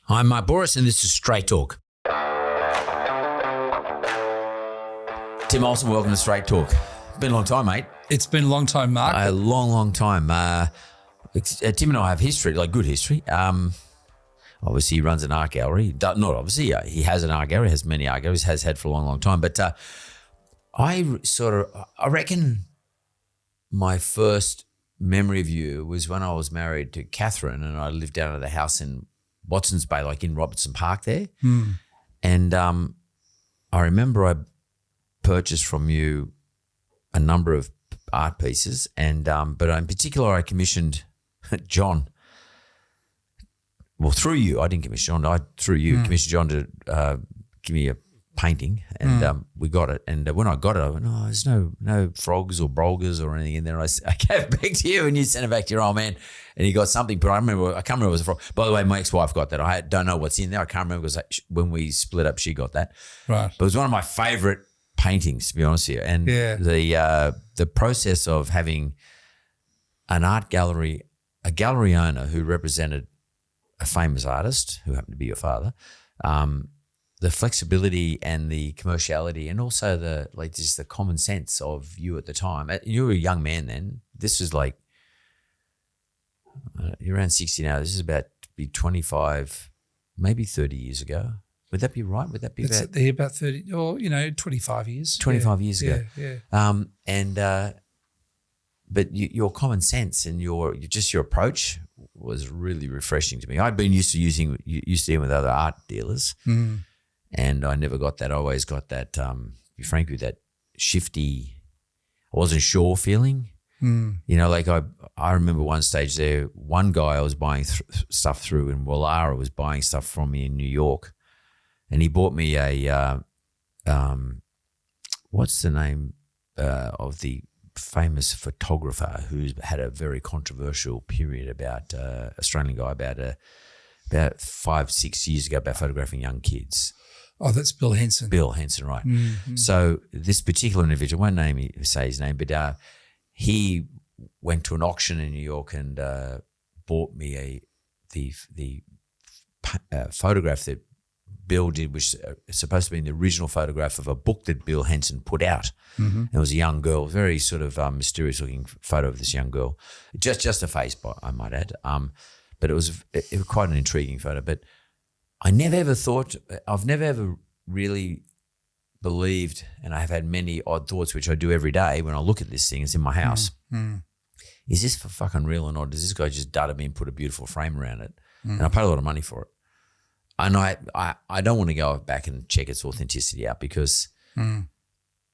I'm Mark Bouris, and this is Straight Talk. Tim Olsen, welcome to Straight Talk. Been a long time, mate. It's been a long time, Mark. A long time. Tim and I have history, like good history. Obviously, he runs an art gallery. Not obviously, he has an art gallery, has many art galleries, has had for a long time. But I reckon my first memory of you was when I was married to Catherine and I lived down at the house in Watson's Bay, like in Robertson Park there. And I remember I purchased from you a number of art pieces, and but in particular I commissioned John. Well, through you, I didn't commission John. Commissioned John to give me a painting, and we got it. And when I got it, I went, "Oh, there's no frogs or brolgas or anything in there." I gave it back to you, and you sent it back to your old man, and he got something. But I can't remember it was a frog. By the way, my ex-wife got that. I don't know what's in there. I can't remember because when we split up, she got that. Right. But it was one of my favourite paintings, to be honest with you. And the process of having an art gallery, a gallery owner who represented a famous artist who happened to be your father, the flexibility and the commerciality, and also just the common sense of you at the time. You were a young man then. This was like you're around 60 now. This is about to be 25, maybe 30 years ago. Would that be right? Would that be about 30 or 25 years? 25 years ago. Yeah. But your common sense and your approach was really refreshing to me. I'd been used to dealing with other art dealers, and I never got that. I always got that, to be frank with you, that shifty, I wasn't sure feeling. Like I remember one stage there, one guy I was buying stuff through in Wallara was buying stuff from me in New York, and he bought me a, what's the name of the famous photographer who's had a very controversial period about Australian guy about 5-6 years ago about photographing young kids. Oh, that's Bill Henson. Bill Henson, right. So this particular individual, I won't say his name, but he went to an auction in New York and bought me the photograph that Bill did, which is supposed to be the original photograph of a book that Bill Henson put out. It was a young girl, very sort of mysterious looking photo of this young girl, just a face, I might add. But it was quite an intriguing photo. But I've never ever really believed, and I have had many odd thoughts, which I do every day when I look at this thing. It's in my house. Is this for fucking real or not? Does this guy just dud me and put a beautiful frame around it? And I paid a lot of money for it. And I don't want to go back and check its authenticity out because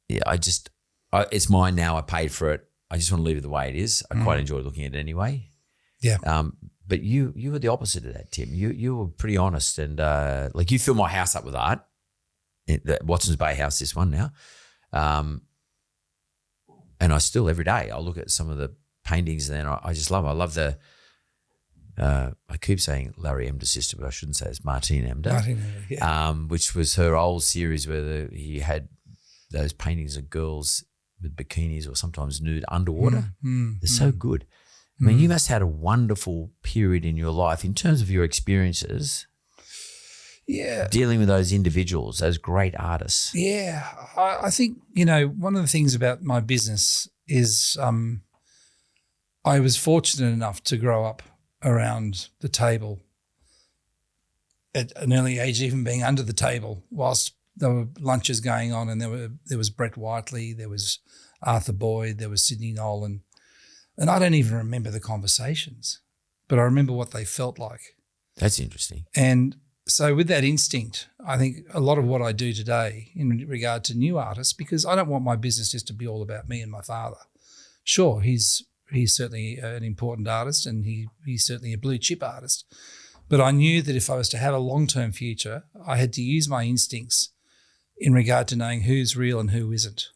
it's mine now. I paid for it. I just want to leave it the way it is. I quite enjoy looking at it anyway. Yeah. But you were the opposite of that, Tim. You were pretty honest and like you fill my house up with art. The Watson's Bay house, this one now. And I still every day I'll look at some of the paintings and then I just love it. I love the I keep saying Larry Emder's sister, but I shouldn't say it's Martine Emder. Which was her old series where he had those paintings of girls with bikinis or sometimes nude underwater. They're so good. I mean, you must have had a wonderful period in your life in terms of your experiences. Yeah. Dealing with those individuals, those great artists. Yeah. I think, one of the things about my business is I was fortunate enough to grow up around the table at an early age, even being under the table whilst there were lunches going on, and there was Brett Whiteley, there was Arthur Boyd, there was Sidney Nolan, and I don't even remember the conversations, but I remember what they felt like. That's interesting. And so with that instinct, I think a lot of what I do today in regard to new artists, because I don't want my business just to be all about me and my father. Sure, he's certainly an important artist and he's certainly a blue chip artist. But I knew that if I was to have a long-term future, I had to use my instincts in regard to knowing who's real and who isn't.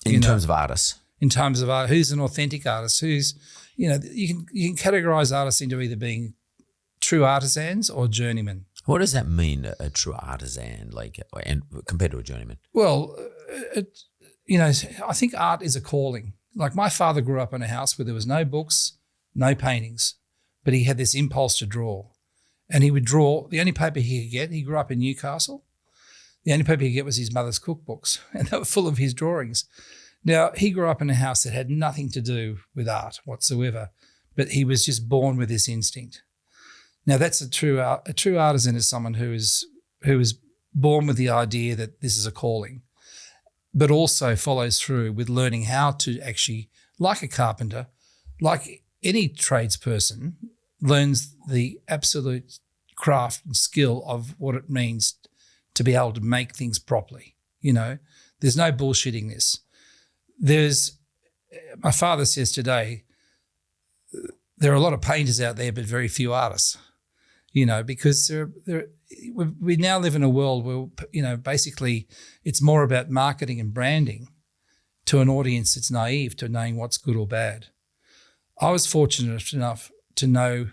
In terms of artists? In terms of art, who's an authentic artist, who's, you can categorise artists into either being true artisans or journeymen. What does that mean, a true artisan, and compared to a journeyman? Well, I think art is a calling. Like my father grew up in a house where there was no books, no paintings, but he had this impulse to draw. and he would draw. The only paper he could get, he grew up in Newcastle, the only paper he could get was his mother's cookbooks, and they were full of his drawings. Now, he grew up in a house that had nothing to do with art whatsoever, but he was just born with this instinct. Now, that's a true artisan is someone who is born with the idea that this is a calling, but also follows through with learning how to actually, like a carpenter, like any tradesperson, learns the absolute craft and skill of what it means to be able to make things properly. You know, there's no bullshitting this. My father says today, there are a lot of painters out there, but very few artists, you know, because we now live in a world where, you know, basically it's more about marketing and branding to an audience that's naive to knowing what's good or bad. I was fortunate enough to know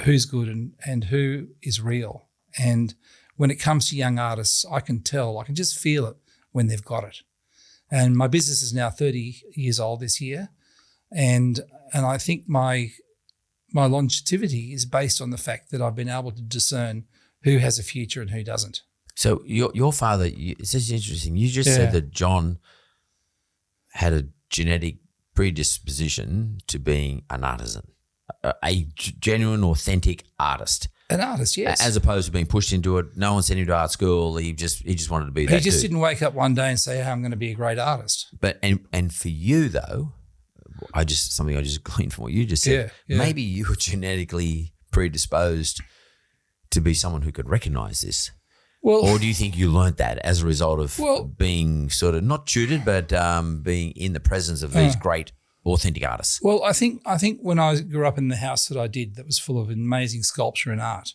who's good and who is real. And when it comes to young artists, I can just feel it when they've got it. And my business is now 30 years old this year. And I think my longevity is based on the fact that I've been able to discern who has a future and who doesn't. So your father, it's just interesting. You just said that John had a genetic predisposition to being an artisan, a genuine, authentic artist. An artist, yes. As opposed to being pushed into it. No one sent him to art school. He just wanted to be that. He just didn't wake up one day and say, hey, I'm going to be a great artist. But and for you though, something I just gleaned from what you just said. Yeah. Maybe you were genetically predisposed to be someone who could recognize this. Well, or do you think you learnt that as a result of being sort of not tutored, but being in the presence of these great authentic artists? Well, I think when I grew up in the house that I did, that was full of amazing sculpture and art.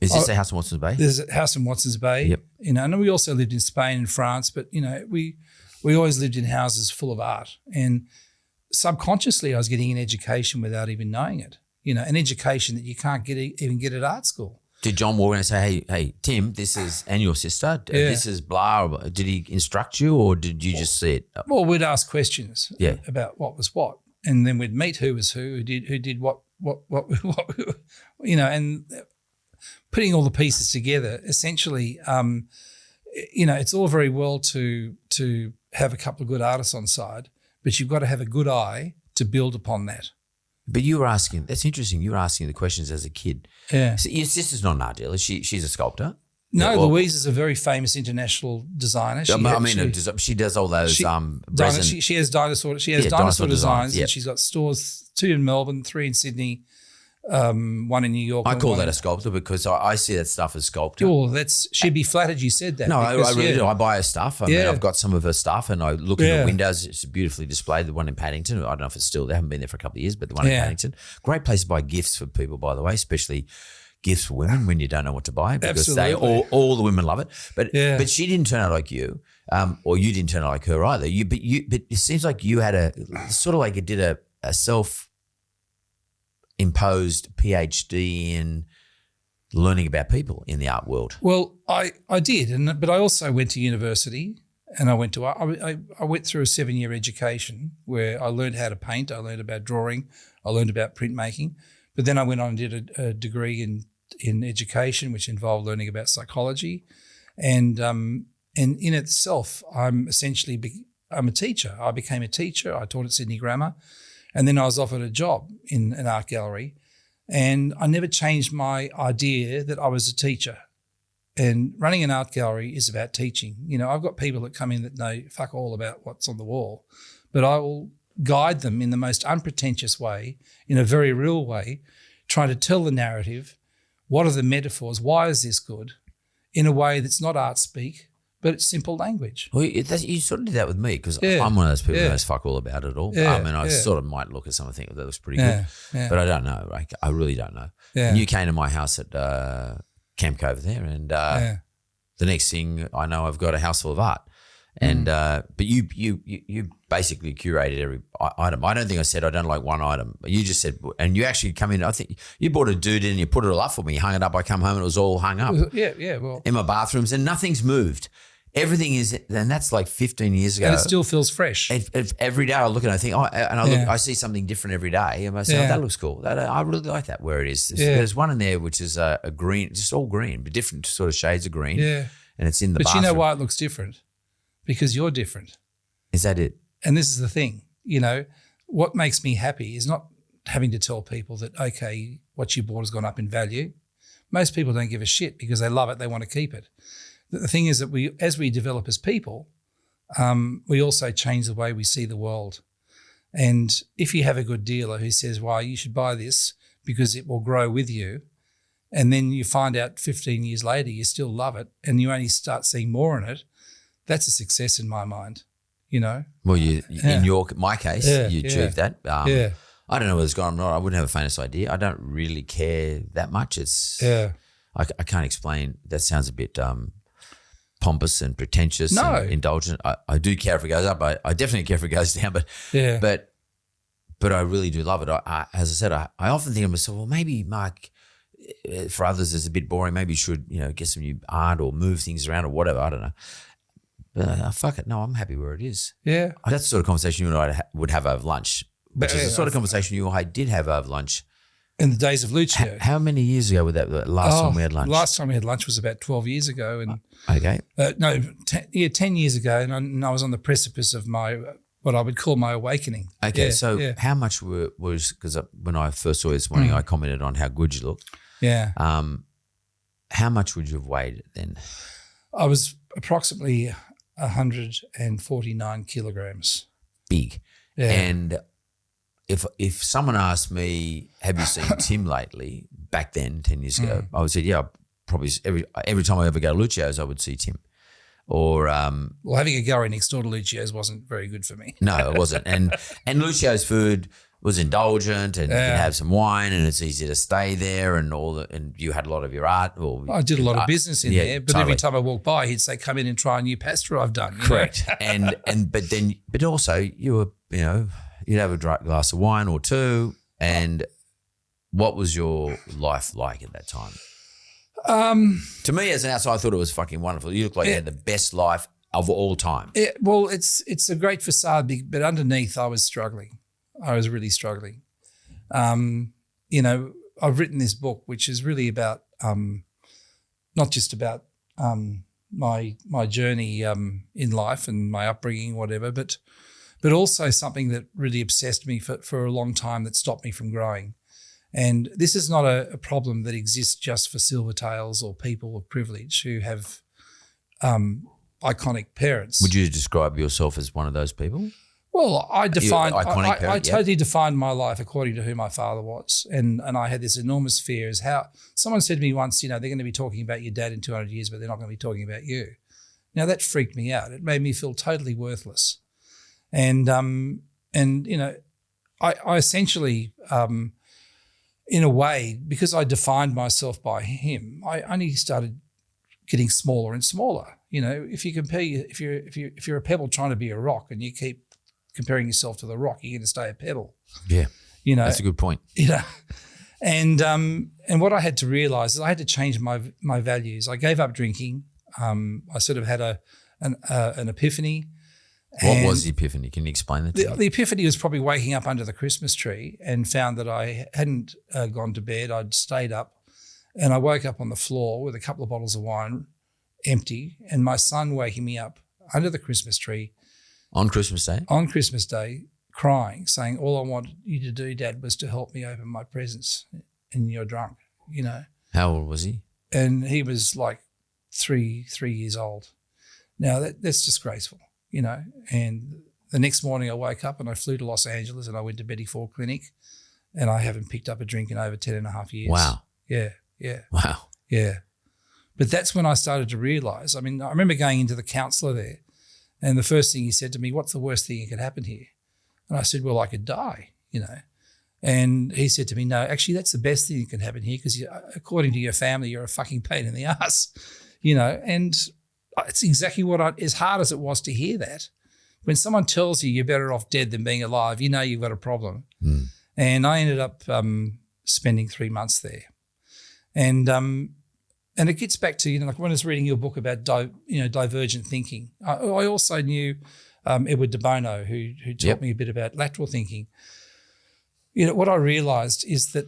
Is this a house in Watson's Bay? There's a house in Watson's Bay. Yep. You know, and we also lived in Spain and France, but you know, we always lived in houses full of art, and subconsciously I was getting an education without even knowing it. You know, an education that you can't even get at art school. Did John walk in and say, hey, Tim, this is, and your sister, this is blah. Did he instruct you or did you just see it? Well, we'd ask questions about what was what. And then we'd meet who was who did what, you know, and putting all the pieces together, essentially, you know, it's all very well to have a couple of good artists on side, but you've got to have a good eye to build upon that. But you were asking, that's interesting, you were asking the questions as a kid. Yeah. So your sister's not an art dealer, she's a sculptor. No, Louise is a very famous international designer. She does all those resin. She has dinosaur designs, and she's got stores, 2 in Melbourne, 3 in Sydney, 1 in New York. I call that a sculptor because I see that stuff as sculptor. Oh, she'd be flattered you said that. No, I really do. I buy her stuff. I mean, I've got some of her stuff and I look in the windows. It's beautifully displayed. The one in Paddington, I don't know if it's still, they haven't been there for a couple of years, but the one in Paddington. Great place to buy gifts for people, by the way, especially gifts for women when you don't know what to buy because all the women love it. But she didn't turn out like you, or you didn't turn out like her either. But it seems like you had a self-imposed PhD in learning about people in the art world. Well, I did, but I also went to university, and I went through a 7-year education where I learned how to paint, I learned about drawing, I learned about printmaking, but then I went on and did a degree in education, which involved learning about psychology, and in itself, I'm a teacher. I became a teacher. I taught at Sydney Grammar, and then I was offered a job in an art gallery, and I never changed my idea that I was a teacher. And running an art gallery is about teaching. You know, I've got people that come in that know fuck all about what's on the wall, but I will guide them in the most unpretentious way, in a very real way, trying to tell the narrative. What are the metaphors? Why is this good? In a way that's not art speak, but it's simple language. Well, you sort of did that with me because I'm one of those people who knows fuck all about it all. I sort of might look at something and think that looks pretty good, but I don't know. Like, I really don't know. Yeah. And you came to my house at Camp Cove there, and the next thing I know, I've got a house full of art. And but you basically curated every item. I don't think I said I don't like one item. You just said, and you actually come in. I think you brought a dude in and you put it all up for me. You hung it up. I come home and it was all hung up. Yeah. Well, in my bathrooms, and nothing's moved. everything is, and that's like 15 years ago. And it still feels fresh. Every day I look and I think, I see something different every day. And I say, that looks cool. I really like that where it is. There's one in there which is a green, just all green, but different sort of shades of green. Yeah. And it's in the bathroom. But you know why it looks different? Because you're different. Is that it? And this is the thing, what makes me happy is not having to tell people that, okay, what you bought has gone up in value. Most people don't give a shit because they love it, they want to keep it. The thing is that as we develop as people, we also change the way we see the world. And if you have a good dealer who says, well, you should buy this because it will grow with you, and then you find out 15 years later you still love it and you only start seeing more in it, that's a success in my mind, Well, in my case, you achieved that. I don't know whether it's gone or not. I wouldn't have a faintest idea. I don't really care that much. I can't explain. That sounds a bit pompous and pretentious and indulgent. I do care if it goes up. I definitely care if it goes down. But I really do love it. As I said, I often think to myself, well, maybe Mark, for others, it's a bit boring. Maybe you should, get some new art or move things around or whatever. I don't know. But fuck it. No, I'm happy where it is. Yeah. That's the sort of conversation you and I would have over lunch. Which is the sort of conversation you and I did have over lunch. In the days of Lucio. How many years ago was that last time we had lunch? Last time we had lunch was about 12 years ago. And okay. 10 years ago. And I was on the precipice of what I would call my awakening. Okay, how much was, because when I first saw you this morning, I commented on how good you looked. Yeah. How much would you have weighed then? I was approximately 149 kilograms. Big. Yeah. And if someone asked me, have you seen Tim lately, back then, 10 years ago, I would say, yeah, probably every time I ever go to Lucio's, I would see Tim. Or well, having a gallery next door to Lucio's wasn't very good for me. No, it wasn't. And Lucio's food was indulgent, and you can have some wine, and it's easy to stay there, and and you had a lot of your art. I did a lot of business in there, but every time I walked by, he'd say, "Come in and try a new pasta I've done." Correct. but also you were, you'd have a glass of wine or two. And what was your life like at that time? To me, as an outsider, I thought it was fucking wonderful. You looked like you had the best life of all time. Well, it's a great facade, but underneath I was struggling. I was really struggling. I've written this book, which is really about not just about my journey in life and my upbringing, whatever, but also something that really obsessed me for a long time that stopped me from growing. And this is not a problem that exists just for silvertails or people of privilege who have iconic parents. Would you describe yourself as one of those people? Well, I totally defined my life according to who my father was. And I had this enormous fear as how someone said to me once, they're going to be talking about your dad in 200 years, but they're not going to be talking about you. Now that freaked me out. It made me feel totally worthless. And I essentially, in a way, because I defined myself by him, I only started getting smaller and smaller. If you compare, if you're a pebble trying to be a rock and you keep comparing yourself to the rock, you're going to stay a pebble. Yeah, that's a good point. And what I had to realize is I had to change my values. I gave up drinking. I sort of had an epiphany. What was the epiphany? Can you explain that to me? The epiphany was probably waking up under the Christmas tree and found that I hadn't gone to bed. I'd stayed up, and I woke up on the floor with a couple of bottles of wine, empty, and my son waking me up under the Christmas tree. On Christmas Day? On Christmas Day, crying, saying, all I wanted you to do, Dad, was to help me open my presents, and you're drunk, How old was he? And he was like 3 years old. Now, that's disgraceful. And the next morning I woke up and I flew to Los Angeles and I went to Betty Ford Clinic, and I haven't picked up a drink in over 10 and a half years. Wow. Yeah. Wow. Yeah. But that's when I started to realise. I remember going into the counsellor there, and the first thing he said to me, what's the worst thing that could happen here? And I said, well, I could die, And he said to me, no, actually that's the best thing that can happen here because according to your family, you're a fucking pain in the ass, And it's exactly as hard as it was to hear that. When someone tells you you're better off dead than being alive, you've got a problem. Mm. And I ended up spending 3 months there. And And it gets back to, like when I was reading your book about divergent thinking, I also knew Edward de Bono, who taught me a bit about lateral thinking. What I realised is that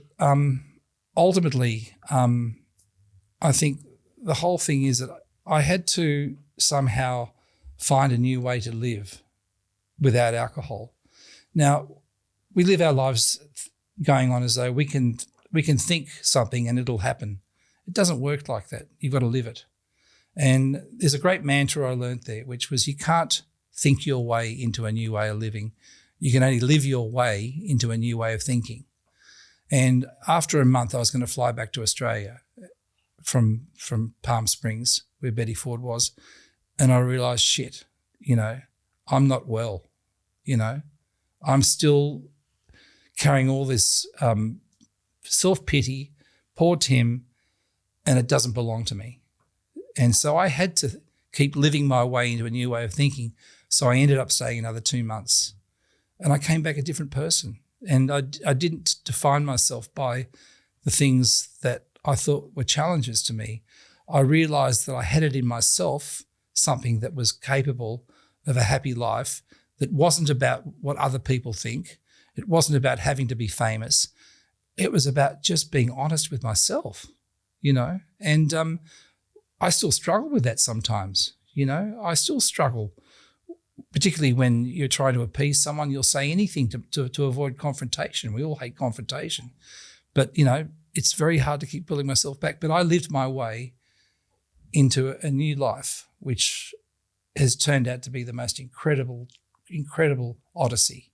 ultimately, I think the whole thing is that I had to somehow find a new way to live without alcohol. Now, we live our lives going on as though we can think something and it'll happen. It doesn't work like that. You've got to live it. And there's a great mantra I learned there, which was you can't think your way into a new way of living. You can only live your way into a new way of thinking. And after a month, I was going to fly back to Australia from Palm Springs, where Betty Ford was, and I realised, shit, I'm not well. I'm still carrying all this self-pity, poor Tim, and it doesn't belong to me. And so I had to keep living my way into a new way of thinking. So I ended up staying another 2 months. And I came back a different person. And I didn't define myself by the things that I thought were challenges to me. I realised that I had it in myself, something that was capable of a happy life, that wasn't about what other people think. It wasn't about having to be famous. It was about just being honest with myself, And I still struggle with that sometimes, I still struggle, particularly when you're trying to appease someone. You'll say anything to avoid confrontation. We all hate confrontation. But, it's very hard to keep pulling myself back. But I lived my way into a new life, which has turned out to be the most incredible odyssey.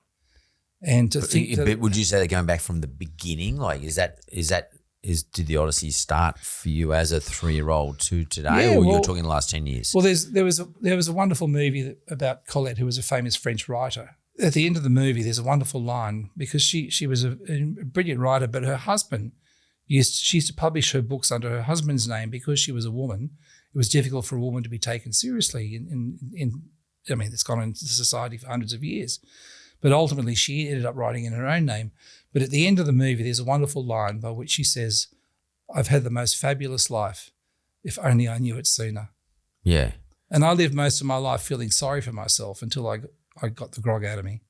And to think that, would you say they're going back from the beginning? Like, did the odyssey start for you as a 3-year-old to today, or you're talking the last 10 years? Well, there was a wonderful movie about Colette, who was a famous French writer. At the end of the movie, there's a wonderful line, because she was a brilliant writer, but her husband she used to publish her books under her husband's name because she was a woman. It was difficult for a woman to be taken seriously. It's gone into society for hundreds of years. But ultimately, she ended up writing in her own name. But at the end of the movie, there's a wonderful line by which she says, "I've had the most fabulous life. If only I knew it sooner." Yeah. And I lived most of my life feeling sorry for myself until I got the grog out of me.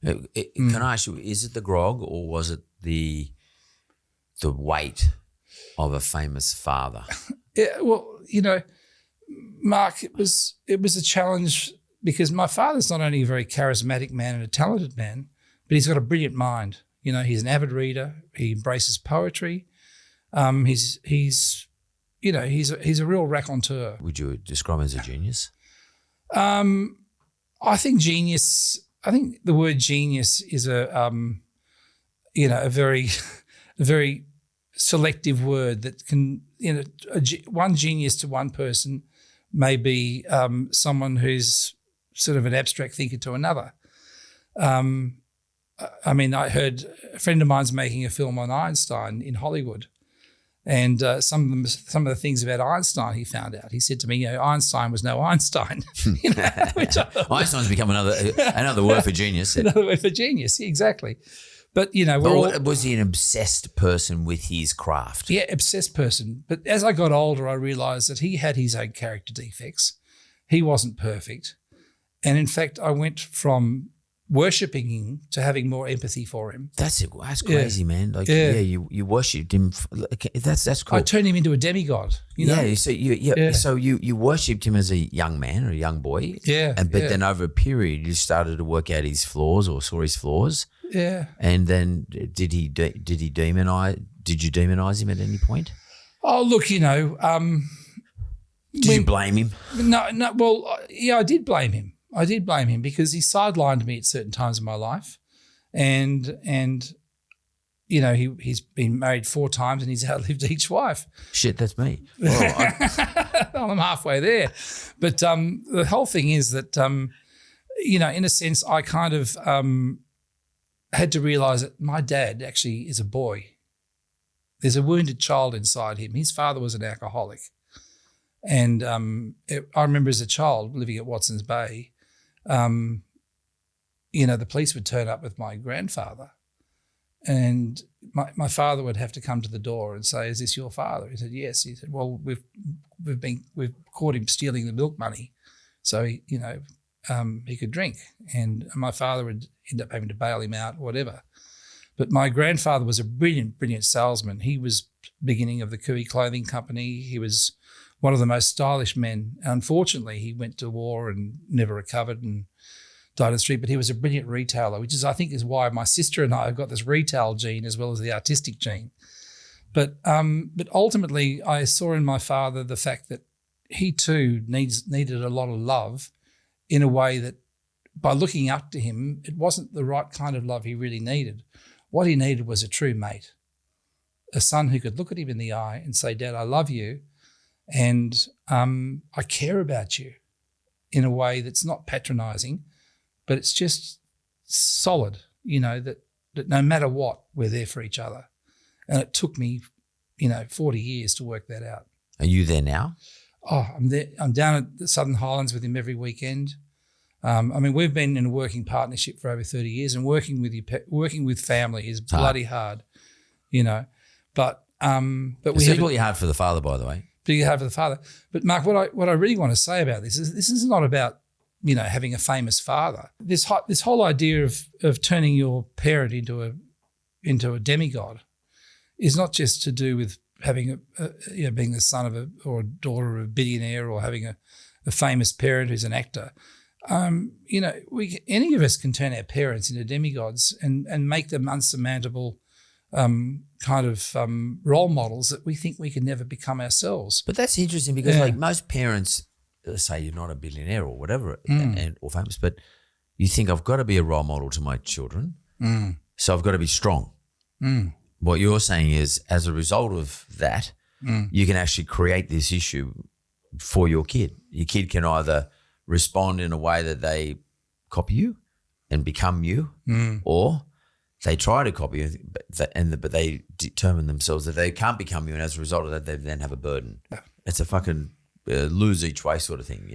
Can I ask you, is it the grog, or was it the weight of a famous father? Yeah, well, Mark, it was a challenge, because my father's not only a very charismatic man and a talented man, but he's got a brilliant mind. He's an avid reader. He embraces poetry. He's a real raconteur. Would you describe him as a genius? I think the word genius is a very selective word that can, one genius to one person may be someone who's sort of an abstract thinker to another. I heard a friend of mine's making a film on Einstein in Hollywood, and some of the things about Einstein he found out. He said to me, Einstein was no Einstein. Einstein's become another word for genius. Another word for genius, exactly. But, was he an obsessed person with his craft? Yeah, obsessed person. But as I got older, I realised that he had his own character defects. He wasn't perfect. And in fact, I went from worshipping him to having more empathy for him. That's crazy, man. You worshipped him. That's cool. I turned him into a demigod. So you worshipped him as a young man or a young boy. Yeah. But then over a period, you started to work out his flaws, or saw his flaws. Yeah. And then did you demonize him at any point? Oh, look, Did you blame him? No. Well, yeah, I did blame him. Because he sidelined me at certain times in my life, and he's been married 4 times and he's outlived each wife. Shit, that's me. I'm halfway there, but the whole thing is that in a sense, I kind of had to realise that my dad actually is a boy. There's a wounded child inside him. His father was an alcoholic, and I remember as a child living at Watson's Bay. The police would turn up with my grandfather, and my father would have to come to the door and say, "Is this your father?" He said, "Yes." He said, "Well, we've caught him stealing the milk money, so he could drink." And my father would end up having to bail him out or whatever. But my grandfather was a brilliant salesman. He was beginning of the Cooey Clothing Company. He was one of the most stylish men. Unfortunately, he went to war and never recovered and died in the street. But he was a brilliant retailer, which is, I think, is why my sister and I have got this retail gene as well as the artistic gene. But ultimately, I saw in my father the fact that he too needed a lot of love, in a way that by looking up to him, it wasn't the right kind of love he really needed. What he needed was a true mate, a son who could look at him in the eye and say, "Dad, I love you, and I care about you," in a way that's not patronising, but it's just solid, that no matter what, we're there for each other. And it took me, 40 years to work that out. Are you there now? Oh, I'm there. I'm down at the Southern Highlands with him every weekend. We've been in a working partnership for over 30 years, and working with family is bloody hard, But it's equally hard for the father, by the way. Pretty hard for the father. But Mark, what I really want to say about this is not about having a famous father. This whole idea of turning your parent into a demigod is not just to do with having being the son or a daughter of a billionaire, or having a famous parent who's an actor. Any of us can turn our parents into demigods and make them unsurmountable role models that we think we can never become ourselves. But that's interesting because like most parents say you're not a billionaire or whatever or famous, but you think I've got to be a role model to my children, so I've got to be strong. What you're saying is, as a result of that, you can actually create this issue for your kid. Your kid can either respond in a way that they copy you and become you, or they try to copy you, but they determine themselves that they can't become you, and as a result of that, they then have a burden. It's a fucking lose each way sort of thing.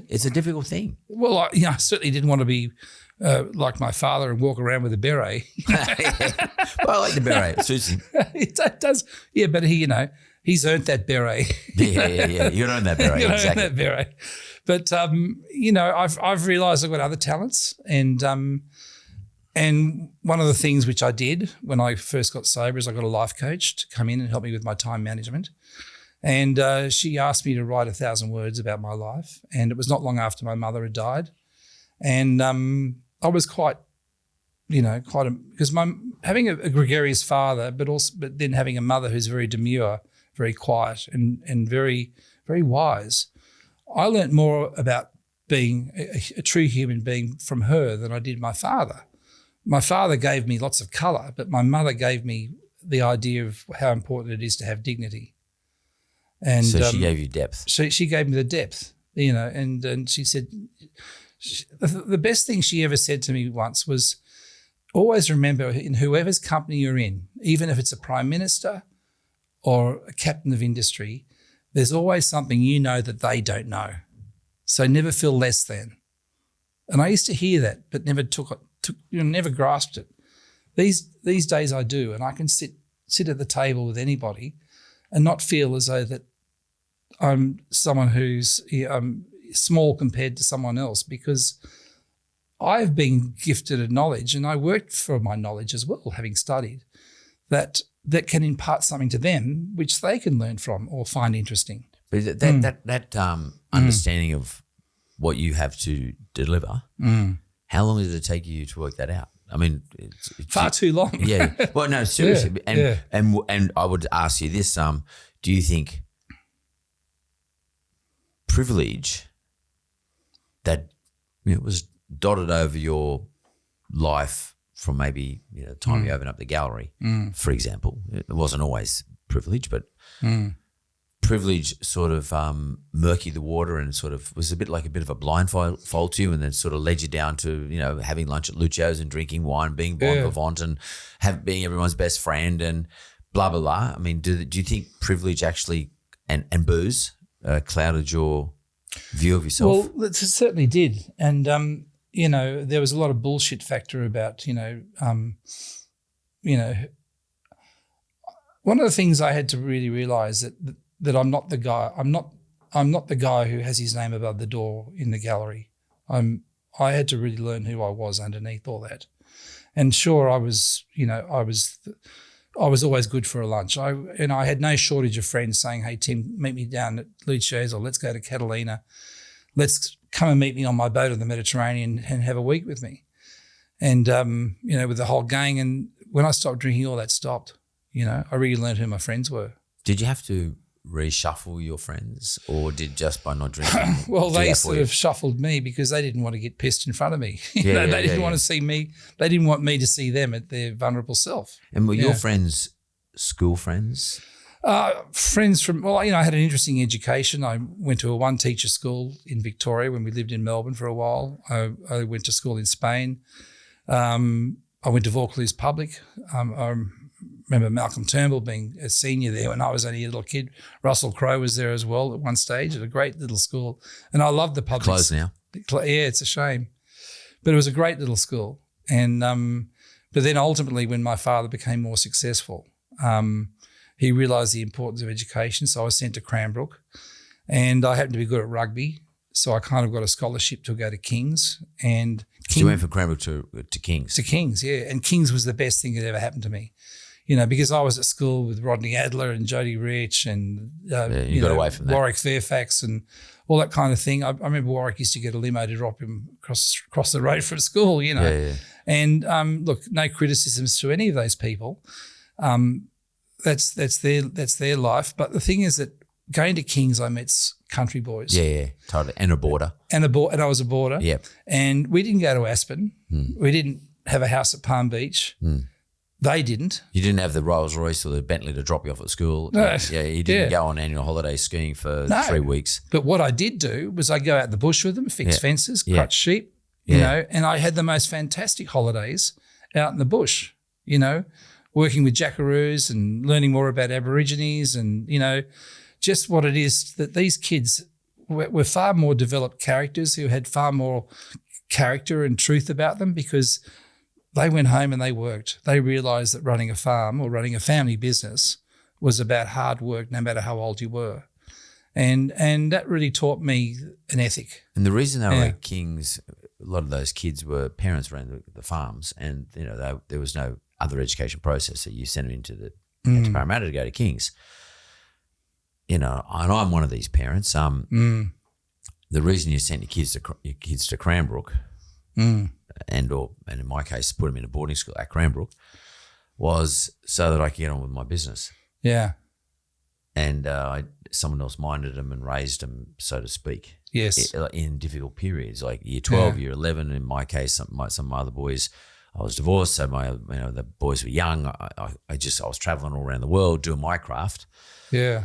It's a difficult thing. Well, I certainly didn't want to be like my father and walk around with a beret. Well, I like the beret. It suits him. It does. Yeah, but he's earned that beret. Yeah. You don't own that beret. Exactly. That beret. But I've realised I've got other talents, and one of the things which I did when I first got sober is I got a life coach to come in and help me with my time management. And she asked me to write 1,000 words about my life, and it was not long after my mother had died. And I was because having a gregarious father, but then having a mother who's very demure, very quiet, and very, very wise. I learnt more about being a true human being from her than I did my father. My father gave me lots of colour, but my mother gave me the idea of how important it is to have dignity. And so she gave you depth. She gave me the depth, and she said, the best thing she ever said to me once was, always remember, in whoever's company you're in, even if it's a prime minister or a captain of industry, there's always something that they don't know. So never feel less than. And I used to hear that, but never never grasped it. These days I do, and I can sit at the table with anybody and not feel as though that I'm someone who's small compared to someone else, because I've been gifted a knowledge, and I worked for my knowledge as well, having studied, that can impart something to them which they can learn from or find interesting. But that understanding of what you have to deliver, how long did it take you to work that out? I mean, it's far too long. Yeah. Well, no, seriously. And I would ask you this: do you think privilege that was dotted over your life from maybe the time you opened up the gallery, for example, it wasn't always privilege, but privilege sort of murkied the water and sort of was a bit of a blindfold to you, and then sort of led you down to having lunch at Lucio's and drinking wine, being bon vivant, and being everyone's best friend and blah blah blah. I mean, do you think privilege actually and booze clouded your view of yourself? Well, it certainly did, and there was a lot of bullshit factor about one of the things I had to really realize that I'm not the guy. I'm not the guy who has his name above the door in the gallery. I had to really learn who I was underneath all that. And sure, I was always good for a lunch. I had no shortage of friends saying, "Hey Tim, meet me down at Luce's, or let's go to Catalina. Let's come and meet me on my boat in the Mediterranean and have a week with me." And with the whole gang. And when I stopped drinking, all that stopped. I really learned who my friends were. Did you have to reshuffle your friends, or did just by not drinking? Well, they sort of shuffled me because they didn't want to get pissed in front of me. They didn't want to see me. They didn't want me to see them at their vulnerable self. And were your friends school friends? Friends from, I had an interesting education. I went to a one-teacher school in Victoria when we lived in Melbourne for a while. I went to school in Spain. I went to Vaucluse Public. I remember Malcolm Turnbull being a senior there when I was only a little kid. Russell Crowe was there as well at one stage at a great little school. And I loved the public. Closed now. Yeah, it's a shame. But it was a great little school. And but then ultimately when my father became more successful, he realised the importance of education. So I was sent to Cranbrook, and I happened to be good at rugby. So I kind of got a scholarship to go to King's. And so you went from Cranbrook to King's? To King's, yeah. And King's was the best thing that ever happened to me. Because I was at school with Rodney Adler and Jody Rich and you got away from that. Warwick Fairfax and all that kind of thing. I remember Warwick used to get a limo to drop him across the road from school, Yeah. And look, no criticisms to any of those people. That's their life. But the thing is that going to King's, I met country boys. Yeah, totally. And a boarder. And I was a boarder. Yeah. And we didn't go to Aspen. We didn't have a house at Palm Beach. They didn't. You didn't have the Rolls Royce or the Bentley to drop you off at school. No. Yeah, you didn't go on annual holiday skiing for 3 weeks. But what I did do was I go out the bush with them, fix fences, cut sheep, and I had the most fantastic holidays out in the bush, working with jackaroos and learning more about Aborigines and, just what it is that these kids were far more developed characters who had far more character and truth about them because they went home and they worked. They realised that running a farm or running a family business was about hard work no matter how old you were. And that really taught me an ethic. And the reason they were at King's, a lot of those kids were parents ran the farms and, there was no other education process. So you sent them into Parramatta to go to King's. And I'm one of these parents. The reason you sent your kids to Cranbrook and in my case, put them in a boarding school at Cranbrook was so that I could get on with my business. Yeah. And someone else minded them and raised them, so to speak. Yes. In difficult periods, like year 12, year 11. In my case, some of my other boys, I was divorced, so the boys were young. I was traveling all around the world doing my craft. Yeah.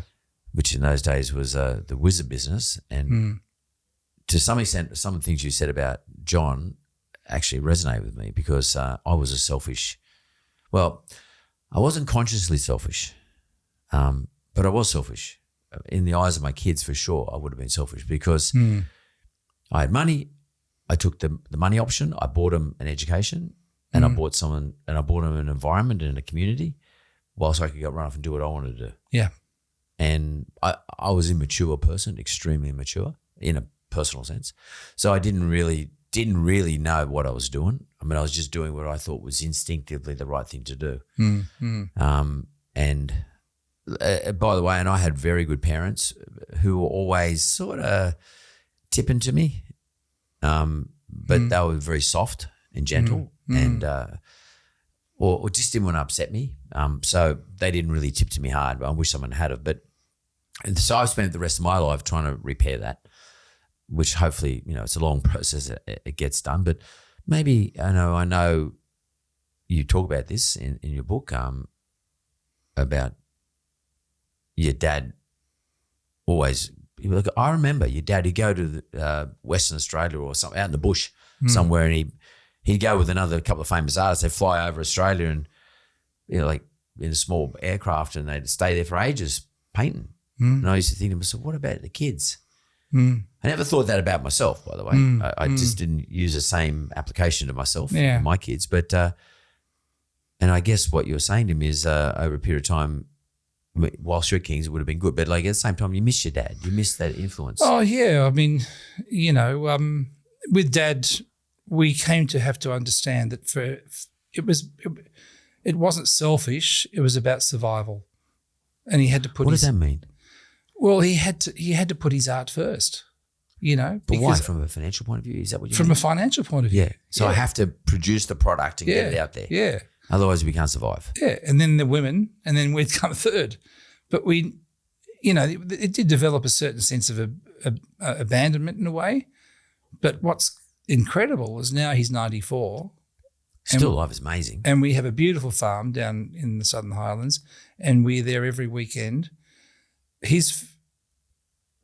Which in those days was the wizard business. And to some extent, some of the things you said about John actually resonate with me because I was a selfish, I wasn't consciously selfish, but I was selfish. In the eyes of my kids, for sure, I would have been selfish because I had money. I took the money option. I bought them an education and I bought them an environment and a community whilst I could go run off and do what I wanted to do. Yeah. And I was an immature person, extremely immature in a personal sense. So I didn't really know what I was doing. I mean, I was just doing what I thought was instinctively the right thing to do. And by the way, and I had very good parents who were always sort of tipping to me, but they were very soft and gentle and or just didn't want to upset me. So they didn't really tip to me hard, but I wish someone had it. And so I've spent the rest of my life trying to repair that, which hopefully, it's a long process. It gets done, but maybe I know you talk about this in your book about your dad always. Look, I remember your dad. He'd go to Western Australia or something out in the bush somewhere, and he'd go with another couple of famous artists. They'd fly over Australia and like in a small aircraft, and they'd stay there for ages painting. And I used to think to myself, what about the kids? I never thought that about myself, by the way. I just didn't use the same application to myself and my kids. But and I guess what you're saying to me is over a period of time, whilst you're at Kings, it would have been good. But like at the same time, you miss your dad. You miss that influence. Oh, yeah. I mean, with Dad, we came to have to understand that it wasn't selfish. It was about survival. And he had to put What does that mean? Well, he had to put his art first, But why? From a financial point of view? Is that what you mean? From a financial point of view. Yeah. So I have to produce the product and get it out there. Yeah. Otherwise, we can't survive. Yeah. And then the women, and then we'd come third. But it did develop a certain sense of abandonment in a way. But what's incredible is now he's 94. Still alive is amazing. And we have a beautiful farm down in the Southern Highlands, and we're there every weekend.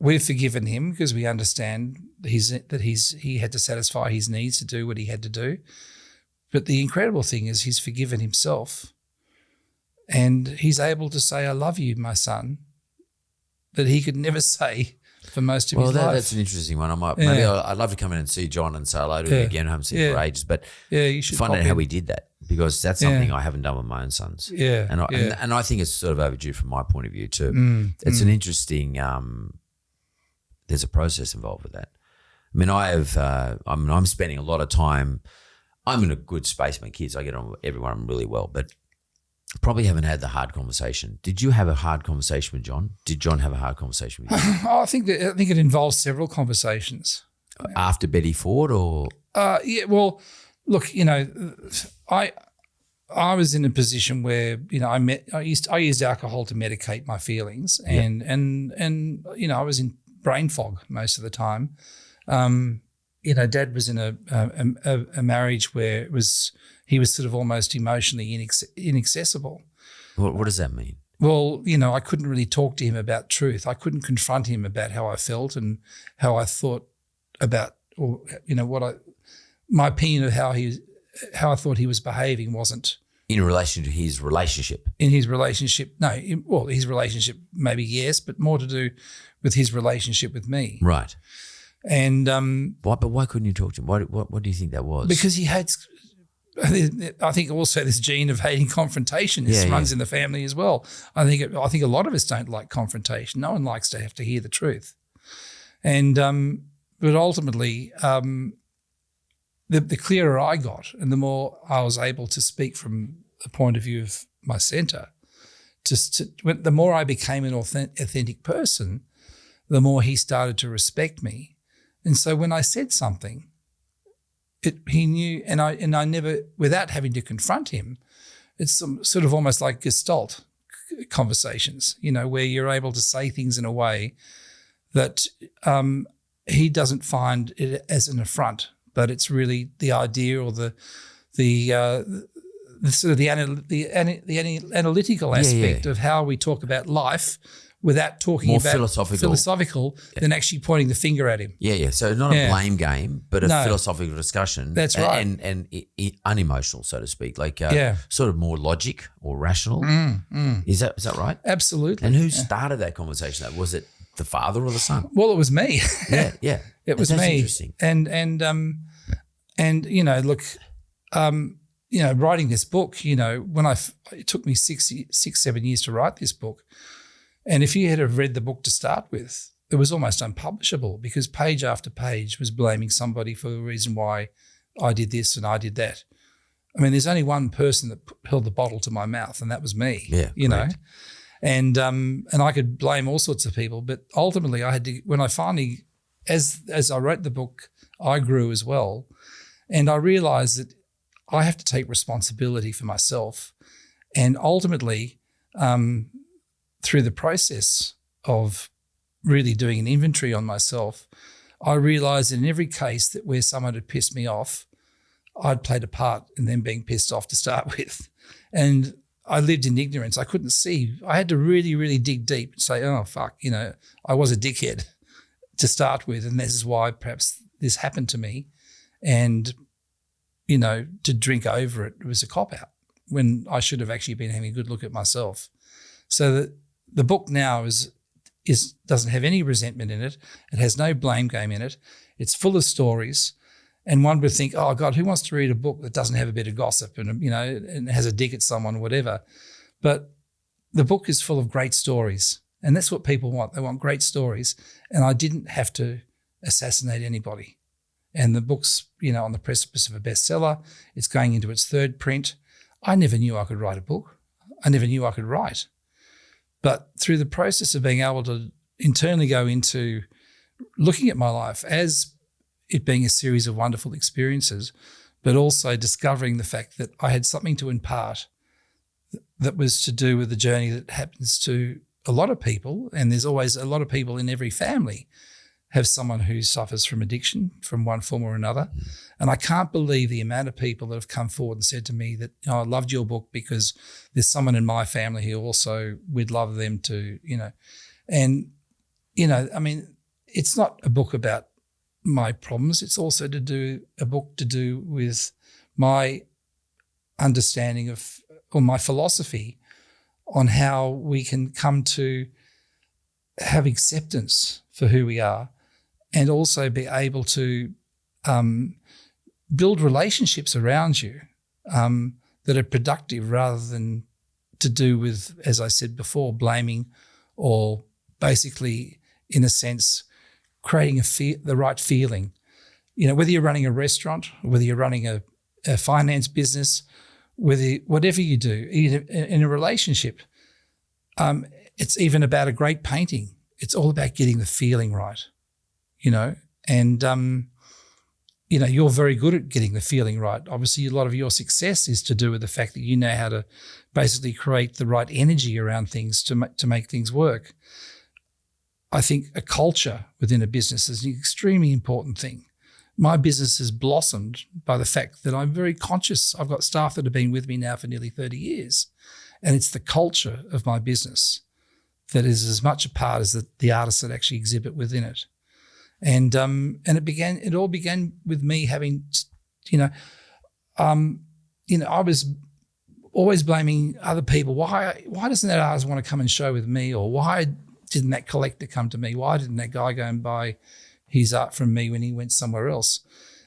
We've forgiven him because we understand he had to satisfy his needs to do what he had to do. But the incredible thing is he's forgiven himself, and he's able to say, "I love you, my son," that he could never say for most of his life. Well, that's an interesting one. Maybe I'd love to come in and see John and say hello to him again. I haven't seen him for ages, but you should find out how he did that, because that's something I haven't done with my own sons. Yeah, and I think it's sort of overdue from my point of view too. It's an interesting. There's a process involved with that. I mean, I'm spending a lot of time. I'm in a good space with my kids. I get on with everyone really well, but probably haven't had the hard conversation. Did you have a hard conversation with John? Did John have a hard conversation with you? I think it involves several conversations. After Betty Ford, or? Yeah. Well, look, I was in a position where I used alcohol to medicate my feelings, and I was in brain fog most of the time. Dad was in a marriage where he was sort of almost emotionally inaccessible. What does that mean? Well, I couldn't really talk to him about truth. I couldn't confront him about how I felt and how I thought about, or my opinion of how I thought he was behaving wasn't. In relation to his relationship? In his relationship, no. His relationship maybe yes, but more to do with his relationship with me. Right. And but why couldn't you talk to him? What do you think that was? Because he hates. I think also this gene of hating confrontation runs in the family as well. I think a lot of us don't like confrontation. No one likes to have to hear the truth, and but ultimately, the clearer I got, and the more I was able to speak from the point of view of my centre, the more I became an authentic person, the more he started to respect me. And so when I said something, he knew, and I never, without having to confront him, it's sort of almost like Gestalt conversations, where you're able to say things in a way that he doesn't find it as an affront, but it's really the idea or the sort of the analytical aspect of how we talk about life, without talking more about philosophical than actually pointing the finger at him. Yeah. So not a blame game, but a philosophical discussion. That's right. And unemotional, so to speak, like sort of more logic or rational. Is that right? Absolutely. And who started that conversation? Was it the father or the son? Well, it was me. Yeah. It was That's me. Interesting. And look, writing this book, when it took me 7 years to write this book. And if you had have read the book to start with, it was almost unpublishable because page after page was blaming somebody for the reason why I did this and I did that. I mean, there's only one person that held the bottle to my mouth, and that was me. Yeah, and I could blame all sorts of people, but ultimately I had to. When I finally, as I wrote the book, I grew as well, and I realised that I have to take responsibility for myself, and ultimately. Through the process of really doing an inventory on myself, I realised in every case that where someone had pissed me off, I'd played a part in them being pissed off to start with. And I lived in ignorance. I couldn't see. I had to really, really dig deep and say, oh, fuck, I was a dickhead to start with. And this is why perhaps this happened to me. And, to drink over it was a cop-out when I should have actually been having a good look at myself. So that the book now doesn't have any resentment in it. It has no blame game in it. It's full of stories. And one would think, oh, God, who wants to read a book that doesn't have a bit of gossip and, and has a dig at someone or whatever? But the book is full of great stories, and that's what people want. They want great stories, and I didn't have to assassinate anybody. And the book's, on the precipice of a bestseller. It's going into its third print. I never knew I could write a book. I never knew I could write. But through the process of being able to internally go into looking at my life as it being a series of wonderful experiences, but also discovering the fact that I had something to impart that was to do with the journey that happens to a lot of people, and there's always a lot of people in every family have someone who suffers from addiction from one form or another. And I can't believe the amount of people that have come forward and said to me that, I loved your book because there's someone in my family who also, we'd love them to, And, it's not a book about my problems. It's also a book to do with my understanding of, or my philosophy on how we can come to have acceptance for who we are, and also be able to build relationships around you that are productive, rather than to do with, as I said before, blaming, or basically, in a sense, creating the right feeling. Whether you're running a restaurant, or whether you're running a finance business, whatever you do, in a relationship, it's even about a great painting. It's all about getting the feeling right, and, you're very good at getting the feeling right. Obviously, a lot of your success is to do with the fact that you know how to basically create the right energy around things to make things work. I think a culture within a business is an extremely important thing. My business has blossomed by the fact that I'm very conscious. I've got staff that have been with me now for nearly 30 years, and it's the culture of my business that is as much a part as the artists that actually exhibit within it. And it all began with me having, I was always blaming other people. Why doesn't that artist want to come and show with me? Or why didn't that collector come to me? Why didn't that guy go and buy his art from me when he went somewhere else?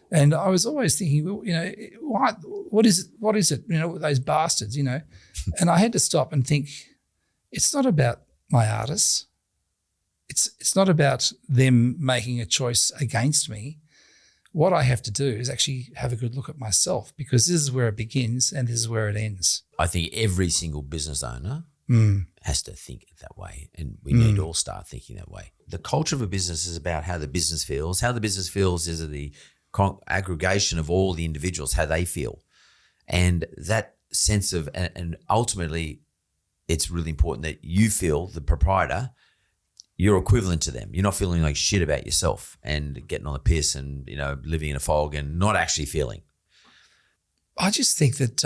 And I was always thinking, what is it? Those bastards, And I had to stop and think, it's not about my artists. It's not about them making a choice against me. What I have to do is actually have a good look at myself, because this is where it begins and this is where it ends. I think every single business owner has to think that way, and we need to all start thinking that way. The culture of a business is about how the business feels. How the business feels is the aggregation of all the individuals, how they feel. And that sense of, and ultimately it's really important that you feel, the proprietor, you're equivalent to them. You're not feeling like shit about yourself and getting on the piss and, living in a fog and not actually feeling. I just think that,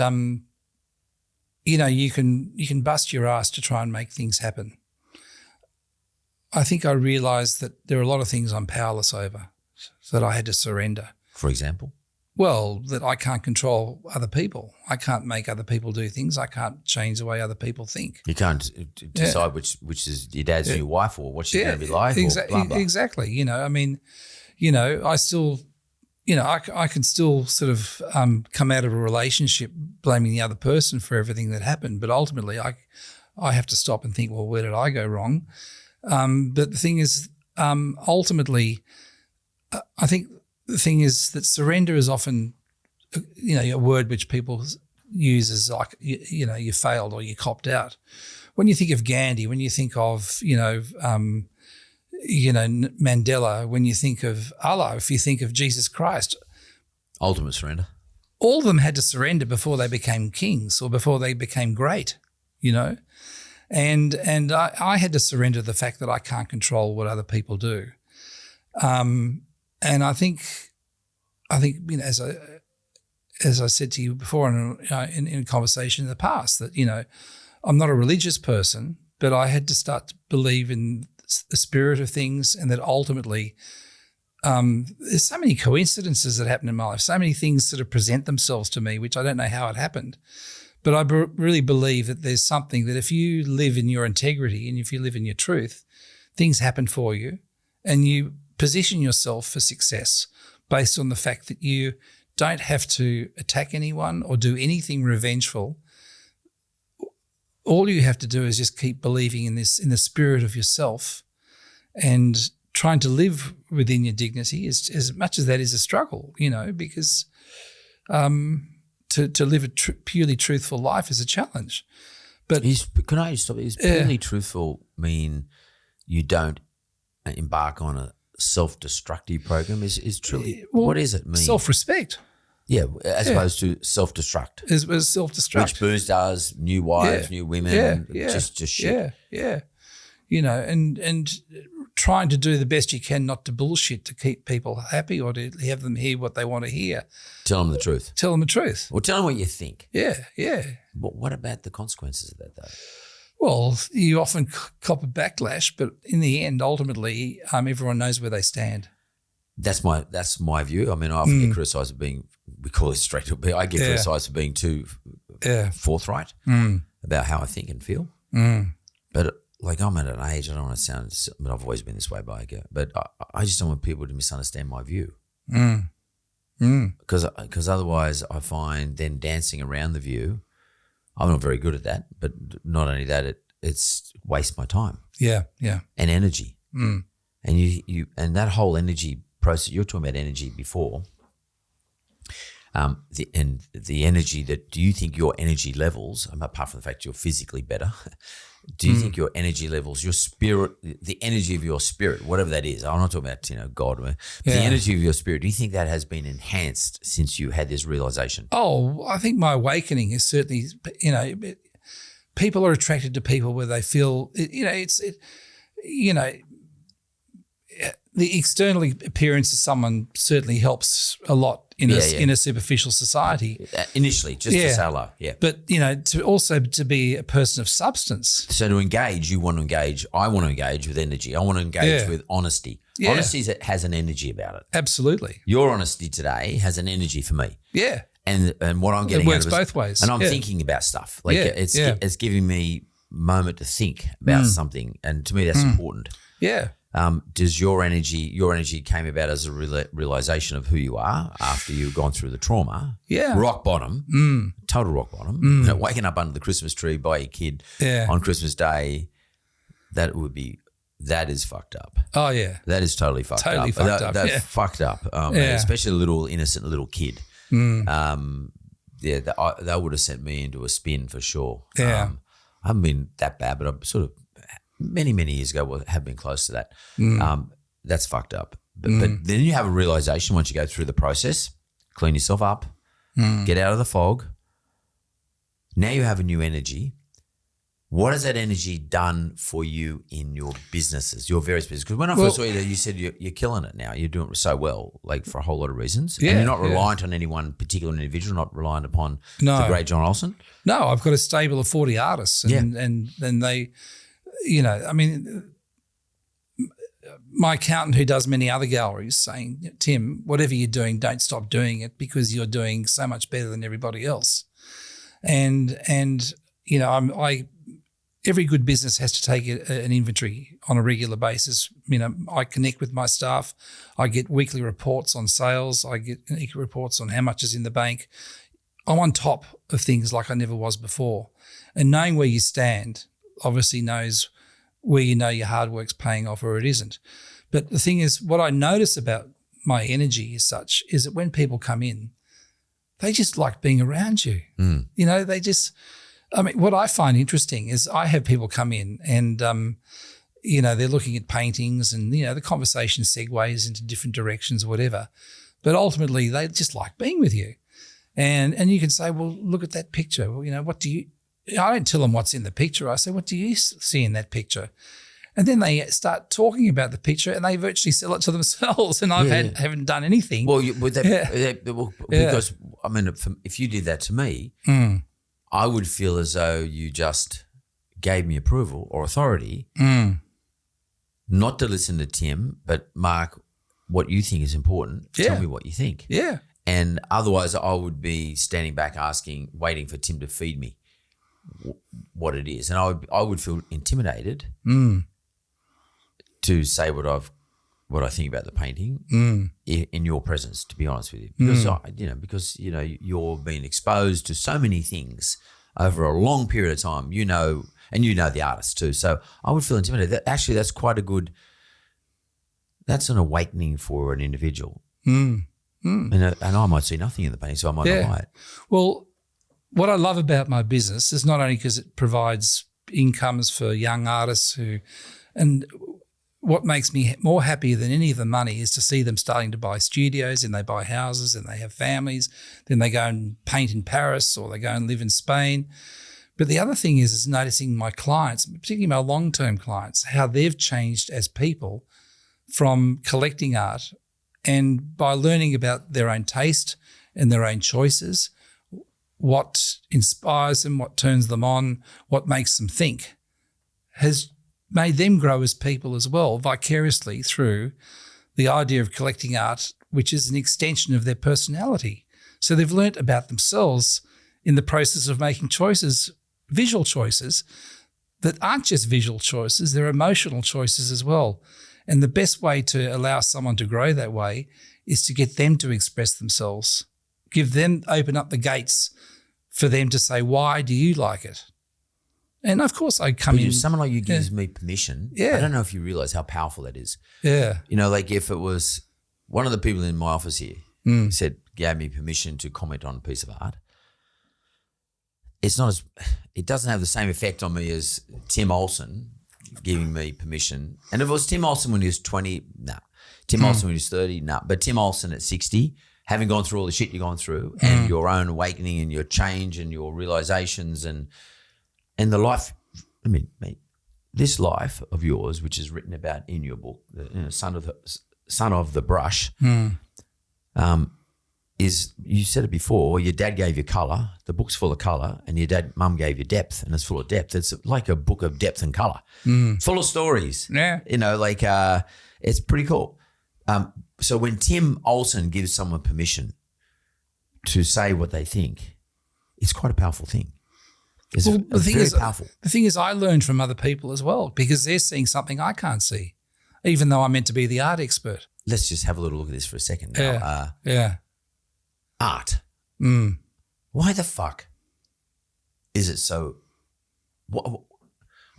you can bust your ass to try and make things happen. I think I realised that there are a lot of things I'm powerless over, so that I had to surrender. For example? Well, that I can't control other people. I can't make other people do things. I can't change the way other people think. You can't decide which is your dad's new wife, or what she's going to be like, or blah, blah. Exactly. I still, I can still sort of come out of a relationship blaming the other person for everything that happened. But ultimately, I have to stop and think, well, where did I go wrong? But the thing is, ultimately, I think the thing is that surrender is often, a word which people use as like, you failed or you copped out. When you think of Gandhi, when you think of, Mandela, when you think of Allah, if you think of Jesus Christ. Ultimate surrender. All of them had to surrender before they became kings or before they became great, And I had to surrender the fact that I can't control what other people do. And I think as I said to you before in a conversation in the past, that I'm not a religious person, but I had to start to believe in the spirit of things, and that ultimately there's so many coincidences that happen in my life, so many things sort of present themselves to me, which I don't know how it happened. But I really believe that there's something that if you live in your integrity and if you live in your truth, things happen for you, and you position yourself for success based on the fact that you don't have to attack anyone or do anything revengeful all you have to do is just keep believing in this, in the spirit of yourself, and trying to live within your dignity. Is as much as that is a struggle, because to live a purely truthful life is a challenge. But can I just stop? Is purely truthful mean you don't embark on a self-destructive program? Is truly what does it mean? Self-respect. Yeah, as opposed to self-destruct. As self-destruct. Which booze does, new wives, new women, just shit. Yeah. And trying to do the best you can not to bullshit, to keep people happy or to have them hear what they want to hear. Tell them the truth. Tell them the truth. Or tell them what you think. Yeah. But what about the consequences of that, though? Well, you often cop a backlash, but in the end, ultimately, everyone knows where they stand. That's my view. I mean, I often get criticised for being, we call it straight up, I get criticised for being too forthright about how I think and feel. But like, I'm at an age, I don't want to sound, I mean, I've always been this way, but I just don't want people to misunderstand my view. Because otherwise I find then dancing around the view, I'm not very good at that, but not only that, it's waste my time. Yeah. And energy. And you and that whole energy process, you were talking about energy before, the energy that, do you think your energy levels, apart from the fact you're physically better, do you think your energy levels, your spirit, the energy of your spirit, whatever that is, I'm not talking about, God, but the energy of your spirit, do you think that has been enhanced since you had this realization? Oh, I think my awakening is certainly, people are attracted to people where they feel, the external appearance of someone certainly helps a lot in a superficial society. Initially, just to say hello, But, to be a person of substance. So to engage, you want to engage, I want to engage with energy. I want to engage with honesty. Yeah. Honesty has an energy about it. Absolutely. Your honesty today has an energy for me. Yeah. And what I'm getting it works both ways. And I'm thinking about stuff. Like it's giving me a moment to think about something. And to me, that's important. Yeah. Does your energy came about as a realization of who you are after you've gone through the trauma? Yeah. Rock bottom, total rock bottom. Waking up under the Christmas tree by your kid on Christmas Day, that is fucked up. Oh, yeah. That is totally fucked up. Totally fucked up. That's fucked up, especially a little innocent little kid. That would have sent me into a spin for sure. Yeah. I haven't been that bad, but I've sort of many years ago have been close to that. That's fucked up. But then you have a realization once you go through the process, clean yourself up, get out of the fog. Now you have a new energy. What has that energy done for you in your businesses, your various businesses? Because when I first saw you, you said you're killing it now. You're doing it so well, like for a whole lot of reasons. And you're not reliant on any one particular individual, not reliant upon the great John Olsen. No, I've got a stable of 40 artists and they – my accountant who does many other galleries saying, Tim, whatever you're doing, don't stop doing it because you're doing so much better than everybody else. And every good business has to take an inventory on a regular basis. I connect with my staff. I get weekly reports on sales. I get weekly reports on how much is in the bank. I'm on top of things like I never was before. And knowing where you stand obviously knows where your hard work's paying off or it isn't. But the thing is, what I notice about my energy is such is that when people come in, they just like being around you. They just, what I find interesting is I have people come in and, they're looking at paintings and, the conversation segues into different directions or whatever. But ultimately, they just like being with you. And you can say, well, look at that picture. Well, what do you, I don't tell them what's in the picture. I say, what do you see in that picture? And then they start talking about the picture and they virtually sell it to themselves and I haven't done anything. Well, because, if you did that to me, I would feel as though you just gave me approval or authority not to listen to Tim, but Mark, what you think is important, tell me what you think. Yeah. And otherwise I would be standing back waiting for Tim to feed me what it is. And I would feel intimidated to say what I think about the painting in your presence, to be honest with you. Because, because you're being exposed to so many things over a long period of time, and you know the artist too. So I would feel intimidated. Actually, that's quite a good, that's an awakening for an individual. And I might see nothing in the painting, so I might not buy it. Well, what I love about my business is not only because it provides incomes for young artists and what makes me more happy than any of the money is to see them starting to buy studios, and they buy houses, and they have families. Then they go and paint in Paris, or they go and live in Spain. But the other thing is noticing my clients, particularly my long-term clients, how they've changed as people from collecting art, and by learning about their own taste and their own choices, what inspires them, what turns them on, what makes them think, has made them grow as people as well, vicariously through the idea of collecting art, which is an extension of their personality. So they've learnt about themselves in the process of making choices, visual choices, that aren't just visual choices, they're emotional choices as well. And the best way to allow someone to grow that way is to get them to express themselves, open up the gates for them to say, why do you like it? And of course I come in. Someone like you gives me permission. I don't know if you realize how powerful that is. Yeah. Like if it was one of the people in my office here gave me permission to comment on a piece of art, it doesn't have the same effect on me as Tim Olsen giving me permission. And if it was Tim Olsen when he was 20, no. Tim Olsen when he was 30, no. But Tim Olsen at 60, having gone through all the shit you've gone through and your own awakening and your change and your realizations and the life, mate, this life of yours, which is written about in your book, Son of the Brush, is, you said it before, your dad gave you colour, the book's full of colour, and mum gave you depth, and it's full of depth. It's like a book of depth and colour, full of stories. Yeah. It's pretty cool. So when Tim Olsen gives someone permission to say what they think, it's quite a powerful thing. Powerful. The thing is, I learned from other people as well, because they're seeing something I can't see, even though I'm meant to be the art expert. Let's just have a little look at this for a second now. Art. Why the fuck is it so?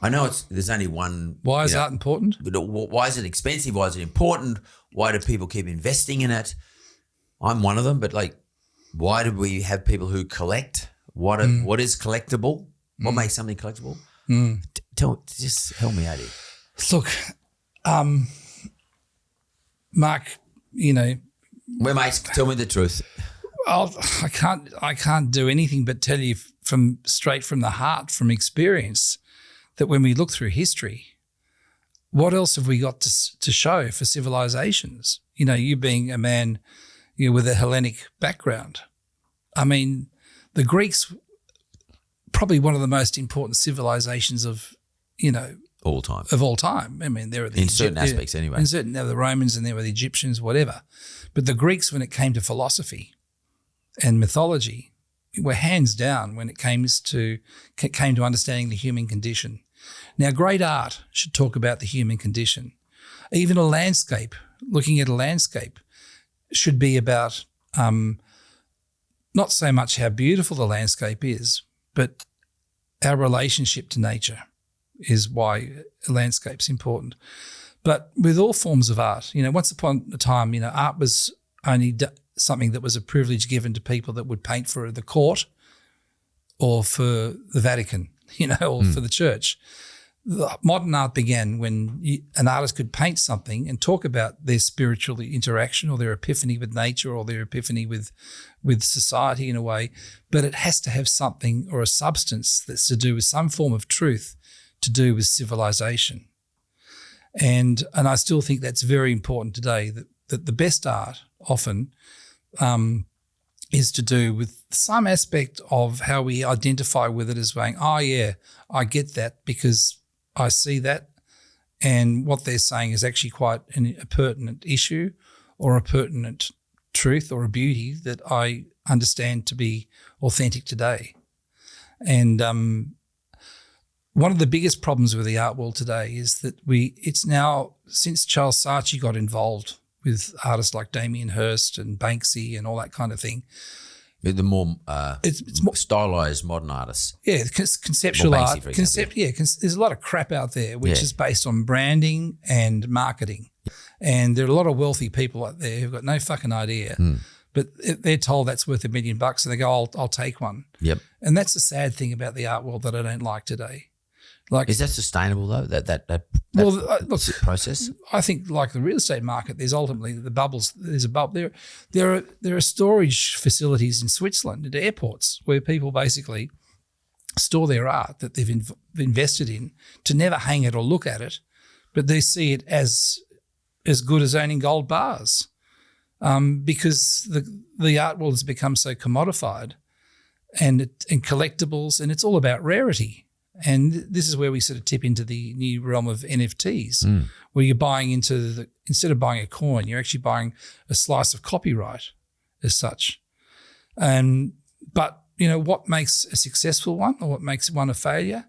I know there's only one. Why is art important? But why is it expensive? Why is it important? Why do people keep investing in it? I'm one of them, but why do we have people who collect? What is collectible? What makes something collectible? Just help me out here. Look, Mark, Well, mate, tell me the truth. I can't do anything but tell you straight from the heart, from experience, that when we look through history, what else have we got to show for civilizations? You being a man with a Hellenic background. I mean, the Greeks, probably one of the most important civilizations of all time. I mean, there are in certain aspects anyway. There were the Romans and there were the Egyptians, whatever. But the Greeks, when it came to philosophy and mythology, were hands down when it came to understanding the human condition. Now, great art should talk about the human condition. Even a landscape, looking at a landscape, should be about not so much how beautiful the landscape is, but our relationship to nature is why a landscape's important. But with all forms of art, once upon a time, art was only something that was a privilege given to people that would paint for the court or for the Vatican, or for the church. The modern art began when an artist could paint something and talk about their spiritual interaction or their epiphany with nature or their epiphany with society in a way, but it has to have something or a substance that's to do with some form of truth, to do with civilization. And I still think that's very important today, that the best art often is to do with some aspect of how we identify with it as saying, oh yeah, I get that because I see that, and what they're saying is actually quite a pertinent issue or a pertinent truth or a beauty that I understand to be authentic today. And one of the biggest problems with the art world today is that it's now, since Charles Saatchi got involved with artists like Damien Hirst and Banksy and all that kind of thing, The more it's more stylized modern artists. Yeah, conceptual More Banksy, art. for example. There's a lot of crap out there which Yeah. is based on branding and marketing. And there are a lot of wealthy people out there who've got no fucking idea. But they're told that's worth $1 million and they go, I'll take one. Yep. And that's the sad thing about the art world that I don't like today. Like, Is that sustainable though? That look, process? I think like the real estate market, there's ultimately the bubbles. There's a bubble. There are storage facilities in Switzerland at airports where people basically store their art that they've invested in to never hang it or look at it, but they see it as good as owning gold bars, because the art world has become so commodified and collectibles, and it's all about rarity. And this is where we sort of tip into the new realm of NFTs, where you're buying into instead of buying a coin, you're actually buying a slice of copyright as such. But what makes a successful one or what makes one a failure?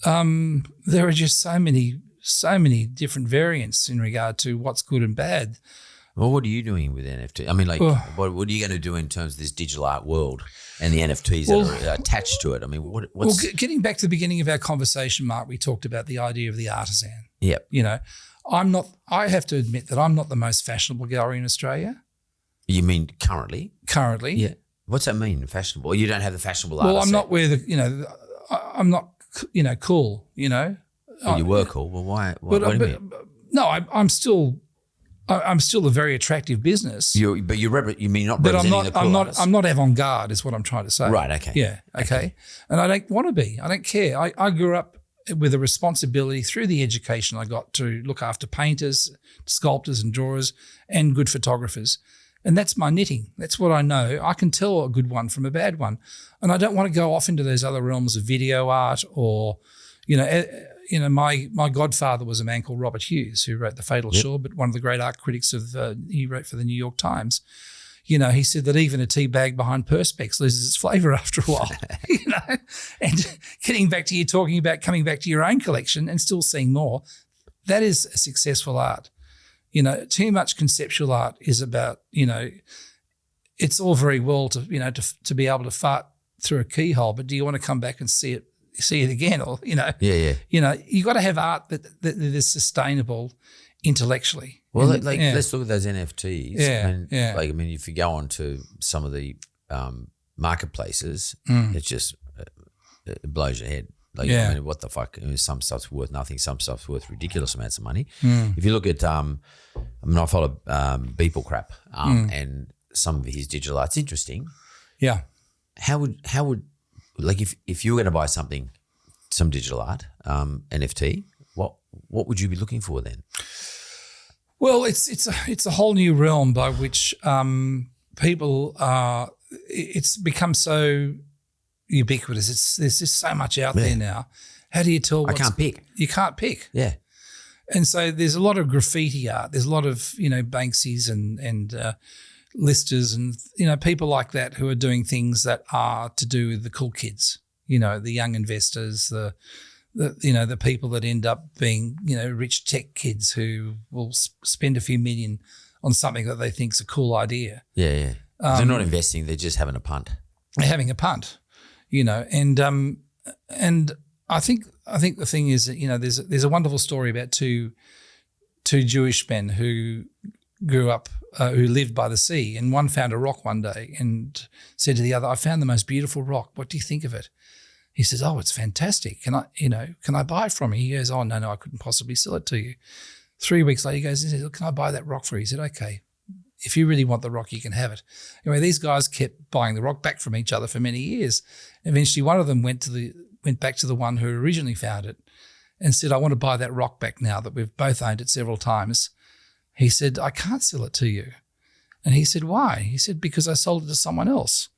There are just so many different variants in regard to what's good and bad. Well, what are you doing with NFT? I mean, like, what are you going to do in terms of this digital art world and the NFTs that are attached to it? I mean, what's... getting back to the beginning of our conversation, Mark, we talked about the idea of the artisan. Yep. I have to admit that I'm not the most fashionable gallery in Australia. You mean currently? Currently. Yeah. What's that mean, fashionable? Well, you don't have the fashionable Well, artisan. I'm not where I'm not, cool, Well, you were cool. Well, why do you mean? No, I'm still a very attractive business. You mean not But representing the cool artists? I'm not avant-garde is what I'm trying to say. Right, okay. Yeah, okay. And I don't want to be. I don't care. I grew up with a responsibility through the education I got to look after painters, sculptors and drawers and good photographers. And that's my knitting. That's what I know. I can tell a good one from a bad one. And I don't want to go off into those other realms of video art or, my godfather was a man called Robert Hughes who wrote The Fatal Shore, but one of the great art critics he wrote for the New York Times. He said that even a tea bag behind Perspex loses its flavour after a while, And getting back to you talking about coming back to your own collection and still seeing more, that is a successful art. Too much conceptual art is about, it's all very well to be able to fart through a keyhole, but do you want to come back and see it again? Or, Yeah. You got to have art that is sustainable intellectually. Well, let's look at those NFTs. Yeah. Like, I mean, if you go on to some of the marketplaces, it's just, it blows your head. Like, I mean, what the fuck? I mean, some stuff's worth nothing. Some stuff's worth ridiculous amounts of money. If you look at, I follow Beeple Crap and some of his digital art's interesting. Yeah. How would like if you were going to buy some digital art, NFT, what would you be looking for then? Well, it's a whole new realm by which people are. It's become so ubiquitous. There's just so much out there now. How do you tell? I can't pick. You can't pick. Yeah. And so there's a lot of graffiti art. There's a lot of Banksys and listers and people like that who are doing things that are to do with the cool kids. The young investors, the people that end up being rich tech kids who will spend a few million on something that they think's a cool idea. Yeah. They're not investing; they're just having a punt. They're having a punt, and I think the thing is that there's a wonderful story about two Jewish men who grew up who lived by the sea, and one found a rock one day and said to the other, "I found the most beautiful rock. What do you think of it?" He says, "Oh, it's fantastic. Can I buy it from you?" He goes, "Oh, no, I couldn't possibly sell it to you." 3 weeks later, he goes, "Can I buy that rock for you?" He said, "Okay. If you really want the rock, you can have it." Anyway, these guys kept buying the rock back from each other for many years. Eventually, one of them went back to the one who originally found it and said, "I want to buy that rock back now that we've both owned it several times." He said, "I can't sell it to you." And he said, "Why?" He said, "Because I sold it to someone else."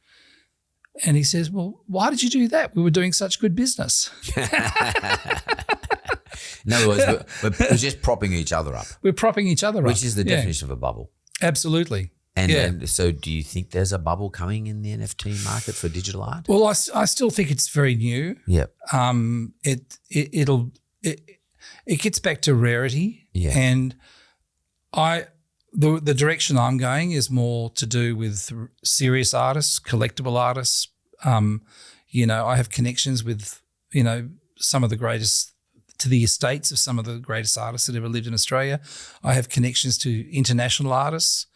And he says, "Well, why did you do that? We were doing such good business." In other words, we're just propping each other up. We're propping each other up. Which is the definition of a bubble. Absolutely. And so do you think there's a bubble coming in the NFT market for digital art? Well, I still think it's very new. Yeah. It gets back to rarity. Yeah. And the direction I'm going is more to do with serious artists, collectible artists. I have connections with, some of the greatest, to the estates of some of the greatest artists that ever lived in Australia. I have connections to international artists.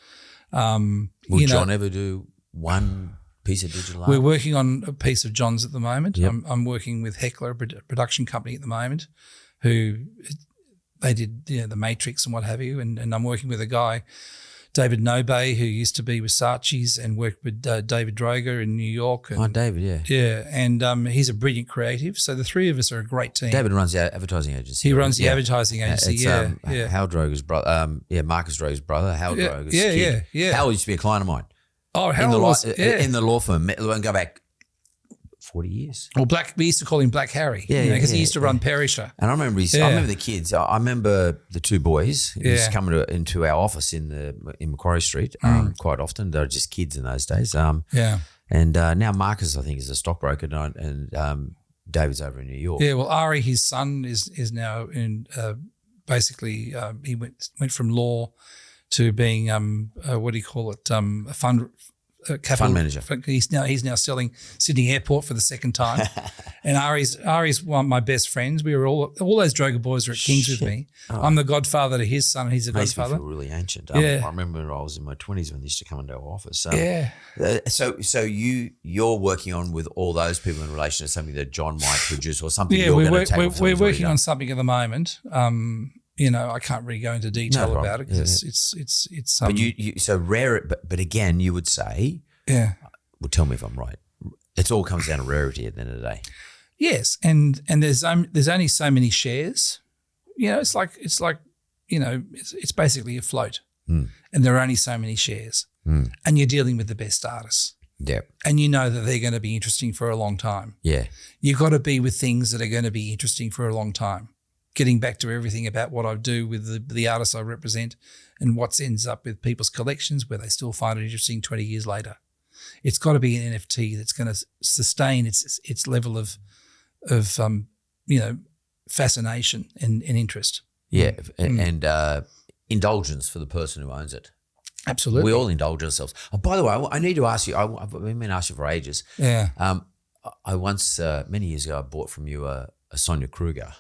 Will John ever do one piece of digital art? We're working on a piece of John's at the moment. Yep. I'm working with Heckler, a production company at the moment, who they did the Matrix and what have you. And I'm working with a guy, David Nobe, who used to be with Saatchi's and worked with David Droger in New York. And, David, yeah. Yeah, and he's a brilliant creative. So the three of us are a great team. David runs the advertising agency. He runs the advertising agency, It's, Hal Droger's brother, Marcus Droger's brother, Hal Droger's kid. Yeah. Hal used to be a client of mine. Oh, Hal was, in the law firm. We'll go back 40 years. Well, we used to call him Black Harry, because he used to run Perisher. And I remember the kids. I remember the two boys. He used to come into our office in Macquarie Street quite often. They were just kids in those days. And now Marcus, I think, is a stockbroker, and David's over in New York. Yeah, well, Ari, his son, is now in. Basically, he went from law to being a fund manager. He's now selling Sydney Airport for the second time. And Ari's one of my best friends. We were all those Droger boys are at Kings with me. Oh. I'm the godfather to his son. He's a godfather. Makes me feel really ancient. Yeah. I remember when I was in my 20s when they used to come into our office. So you're working on with all those people in relation to something that John might produce or something. Yeah, we're working on something at the moment. I can't really go into detail about it because it's. But you so rare. But again, you would say. Yeah. Well, tell me if I'm right. It all comes down to rarity at the end of the day. Yes, and there's only so many shares. It's basically a float, and there are only so many shares, and you're dealing with the best artists. Yeah. And you know that they're going to be interesting for a long time. Yeah. You've got to be with things that are going to be interesting for a long time. Getting back to everything about what I do with the artists I represent and what ends up with people's collections where they still find it interesting 20 years later. It's got to be an NFT that's going to sustain its level of fascination and interest. Yeah, and indulgence for the person who owns it. Absolutely. We all indulge ourselves. Oh, by the way, I need to ask you, I've been asking you for ages. Yeah. I once, many years ago, I bought from you a Sonia Kruger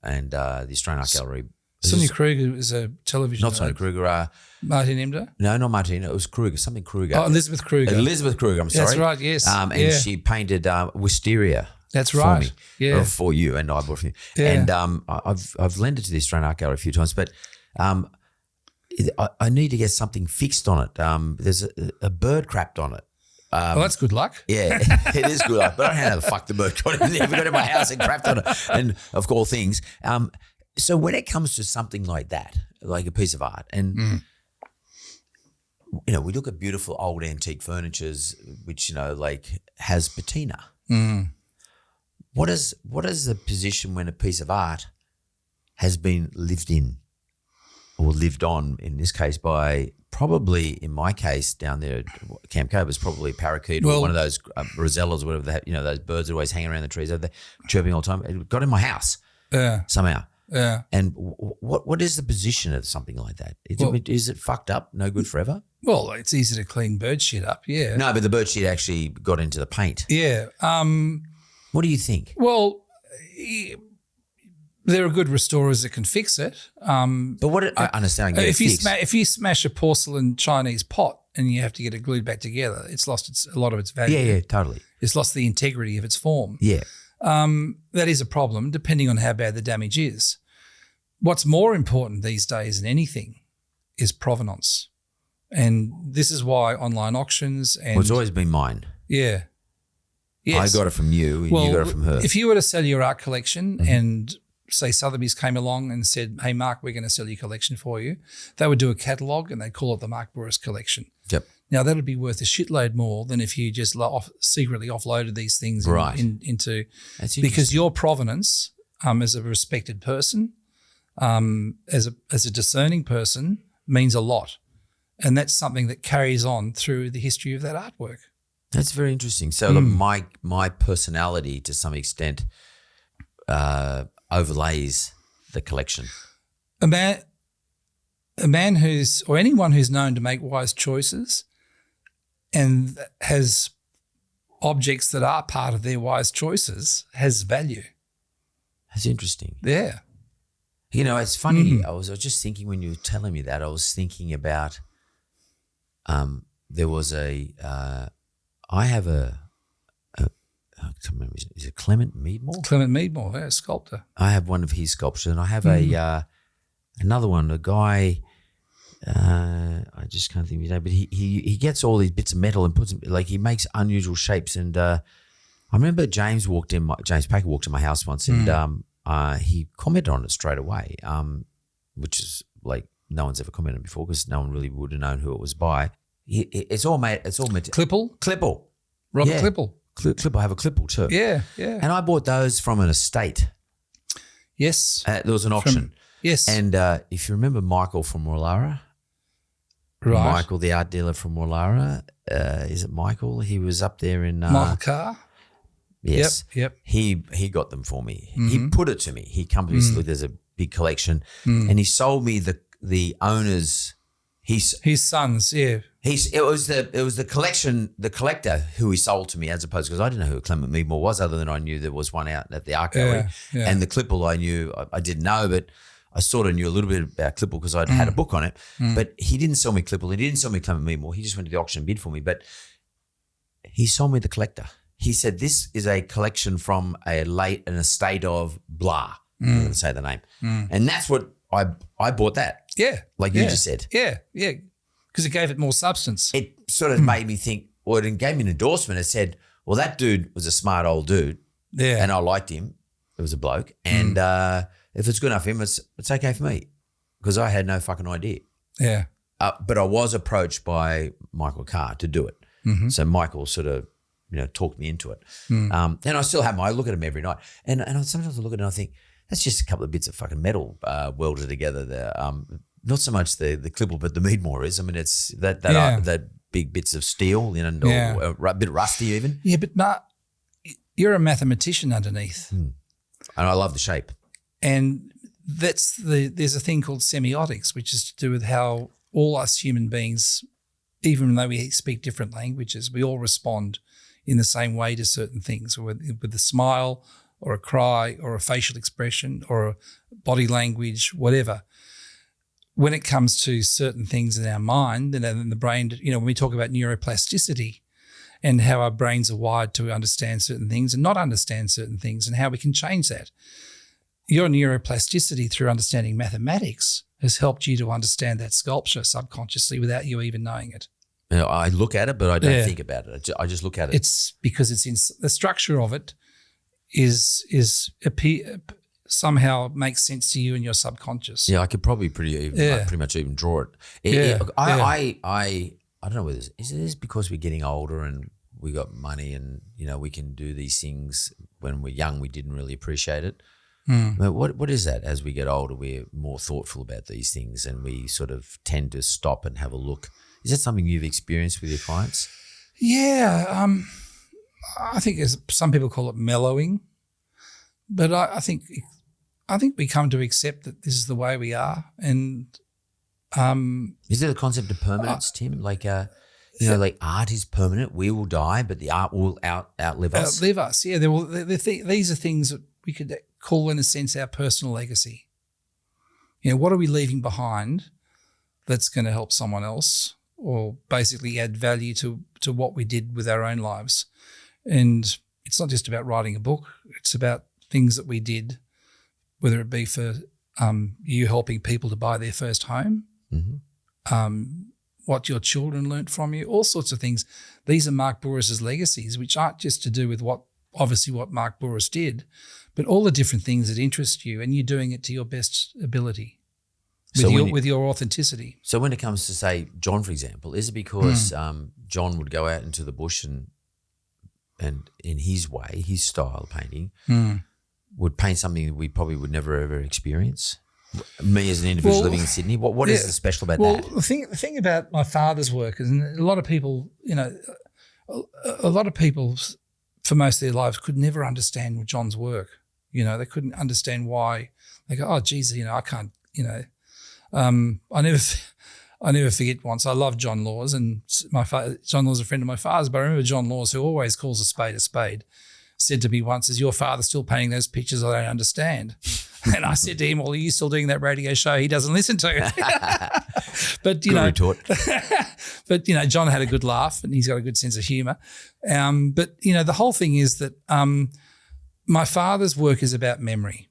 and the Australian Art Gallery. Sonia Kruger is a television. Not Sonia Kruger. Martin Emder? No, not Martin. It was Kruger, something Kruger. Oh, Elizabeth Kruger. I'm sorry. That's right, yes. And she painted Wisteria. That's right. For me, yeah. For you, and I bought from you. Yeah. And I've lent it to the Australian Art Gallery a few times, but I need to get something fixed on it. There's a bird crapped on it. Well, that's good luck. Yeah, it is good luck. But I don't know how the fuck the bird got in there. We got in my house and crapped on it, and of all things. So when it comes to something like that, like a piece of art, and we look at beautiful old antique furnitures, which like has patina. What is the position when a piece of art has been lived in or lived on? In this case, by probably in my case down there at Camp Cove, it's probably a parakeet or one of those rosellas or whatever. Those birds that always hang around the trees over there, chirping all the time. It got in my house somehow. Yeah. And what is the position of something like that? Is it fucked up, no good forever? Well, it's easy to clean bird shit up, yeah. No, but the bird shit actually got into the paint. Yeah. What do you think? Well, there are good restorers that can fix it. But I understand. If you smash a porcelain Chinese pot and you have to get it glued back together, it's lost a lot of its value. Yeah, totally. It's lost the integrity of its form. Yeah. That is a problem, depending on how bad the damage is. What's more important these days than anything is provenance. And this is why online auctions and... Well, it's always been mine. Yeah. Yes. I got it from you and you got it from her. If you were to sell your art collection and say Sotheby's came along and said, hey, Mark, we're going to sell your collection for you, they would do a catalogue and they'd call it the Mark Bouris collection. Yep. Now, that would be worth a shitload more than if you just secretly offloaded these things into because your provenance as a respected person, as a discerning person, means a lot. And that's something that carries on through the history of that artwork. That's very interesting. So look, my personality to some extent overlays the collection. a man or anyone who's known to make wise choices and has objects that are part of their wise choices has value. That's interesting. Yeah. You know, it's funny. I was just thinking when you were telling me that, I was thinking about there was I have I can't remember, is it Clement Meadmore? Clement Meadmore, yeah, sculptor. I have one of his sculptures, and I have another one, a guy, I just can't think of his name, but he gets all these bits of metal and puts them, like he makes unusual shapes. And I remember James Packer walked in my house once, and he commented on it straight away, which is like no one's ever commented before because no one really would have known who it was by. It's all made. Clipple. Robert Clipple. Clipple. I have a Clipple too. Yeah. And I bought those from an estate. Yes. There was an auction. Yes. And if you remember Michael from Wallara, right. Michael, the art dealer from Wallara, is it Michael? He was up there in Michael Carr. Yes. Yep. He got them for me. He put it to me. He comes to me, said, look, there's a big collection, and he sold me the owner's. His sons, yeah. It was the collector who he sold to me, as opposed, because I didn't know who Clement Meadmore was, other than I knew there was one out at the art gallery, and the Clipple I knew I didn't know, but I sort of knew a little bit about Clipple because I'd had a book on it. But he didn't sell me Clipple. He didn't sell me Clement Meadmore. He just went to the auction and bid for me. But he sold me the collector. He said, this is a collection from an estate of blah. I'm going to say the name. And that's what I bought that. Yeah. Like you just said. Yeah. Because it gave it more substance. It sort of made me think, or it gave me an endorsement. It said, well, that dude was a smart old dude. Yeah. And I liked him. It was a bloke. And if it's good enough for him, it's okay for me, because I had no fucking idea. Yeah. But I was approached by Michael Carr to do it. So Michael sort of, talked me into it. And I still have I look at him every night. And sometimes I look at it and I think, that's just a couple of bits of fucking metal welded together there. Not so much the Clipple, but the Meadmore is. I mean, it's that big bits of steel, or a bit rusty even. Yeah, but Mark, you're a mathematician underneath. And I love the shape. And there's a thing called semiotics, which is to do with how all us human beings, even though we speak different languages, we all respond in the same way to certain things, with a smile or a cry or a facial expression or a body language, whatever. When it comes to certain things in our mind and in the brain, when we talk about neuroplasticity and how our brains are wired to understand certain things and not understand certain things and how we can change that. Your neuroplasticity through understanding mathematics has helped you to understand that sculpture subconsciously without you even knowing it. I look at it, but I don't think about it. I just look at it. It's because it's in the structure of it somehow makes sense to you in your subconscious. Yeah, I could probably pretty much even draw it. I don't know whether is it because we're getting older and we got money and we can do these things. When we're young, we didn't really appreciate it. But what is that? As we get older, we're more thoughtful about these things and we sort of tend to stop and have a look. Is that something you've experienced with your clients? Yeah, I think some people call it mellowing, but I think we come to accept that this is the way we are. And is there the concept of permanence, Tim? Like like art is permanent. We will die, but the art will outlive us. Outlive us, yeah. These are things that we could call, in a sense, our personal legacy. What are we leaving behind that's going to help someone else, or basically add value to what we did with our own lives? And it's not just about writing a book. It's about things that we did, whether it be for you helping people to buy their first home, what your children learnt from you, all sorts of things. These are Mark Bouris's legacies, which aren't just to do with what Mark Bouris did, but all the different things that interest you, and you're doing it to your best ability with your authenticity. So when it comes to, say, John, for example, is it because John would go out into the bush and in his way, his style of painting, would paint something that we probably would never ever experience? Me as an individual living in Sydney, what is special about that? Well, the thing about my father's work is, and a lot of people, for most of their lives could never understand John's work. They couldn't understand why. They go, oh, geez, I can't, I never forget once. I love John Laws, and John Laws is a friend of my father's, but I remember John Laws, who always calls a spade, said to me once, "Is your father still painting those pictures I don't understand?" And I said to him, "Well, are you still doing that radio show he doesn't listen to?" But, Good retort. But, John had a good laugh and he's got a good sense of humour. But, the whole thing is that my father's work is about memory.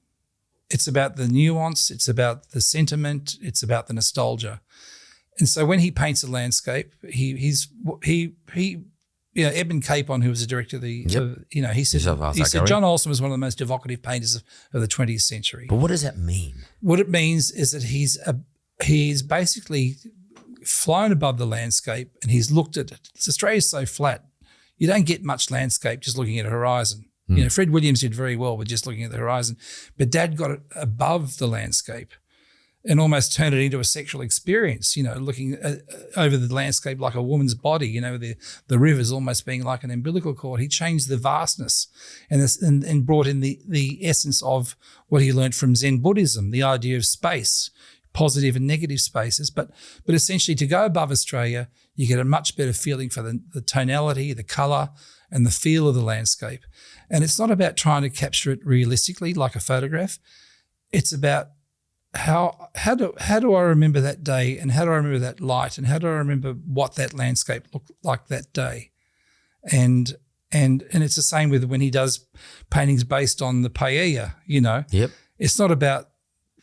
It's about the nuance. It's about the sentiment. It's about the nostalgia. And so when he paints a landscape, Edmund Capon, who was the director of the, he said John Olsen was one of the most evocative painters of the 20th century. But what does that mean? What it means is that he's basically flown above the landscape and he's looked at it. Australia's so flat, you don't get much landscape just looking at a horizon. Fred Williams did very well with just looking at the horizon, but Dad got it above the landscape and almost turned it into a sexual experience, looking over the landscape like a woman's body, the rivers almost being like an umbilical cord. He changed the vastness and brought in the essence of what he learned from Zen Buddhism, the idea of space, positive and negative spaces. But essentially to go above Australia, you get a much better feeling for the tonality, the colour and the feel of the landscape. And it's not about trying to capture it realistically like a photograph. It's about how do I remember that day, and how do I remember that light, and how do I remember what that landscape looked like that day, and it's the same with when he does paintings based on the paella. Yep. It's not about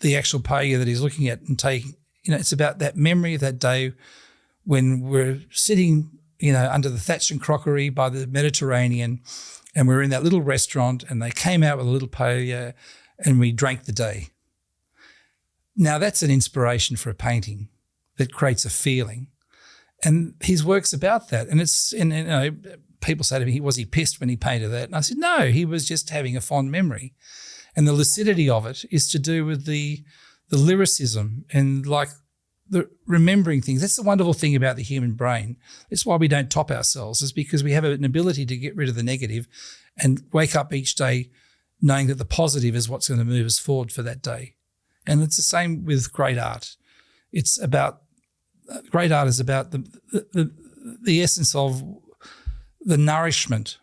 the actual paella that he's looking at and taking. It's about that memory of that day when we're sitting, under the thatched and crockery by the Mediterranean, and we're in that little restaurant, and they came out with a little paella, and we drank the day. Now that's an inspiration for a painting that creates a feeling, and his work's about that. And people say to me, "Was he pissed when he painted that?" And I said, "No, he was just having a fond memory." And the lucidity of it is to do with the lyricism and like the remembering things. That's the wonderful thing about the human brain. That's why we don't top ourselves, is because we have an ability to get rid of the negative and wake up each day knowing that the positive is what's going to move us forward for that day. And it's the same with great art. Great art is about the essence of the nourishment,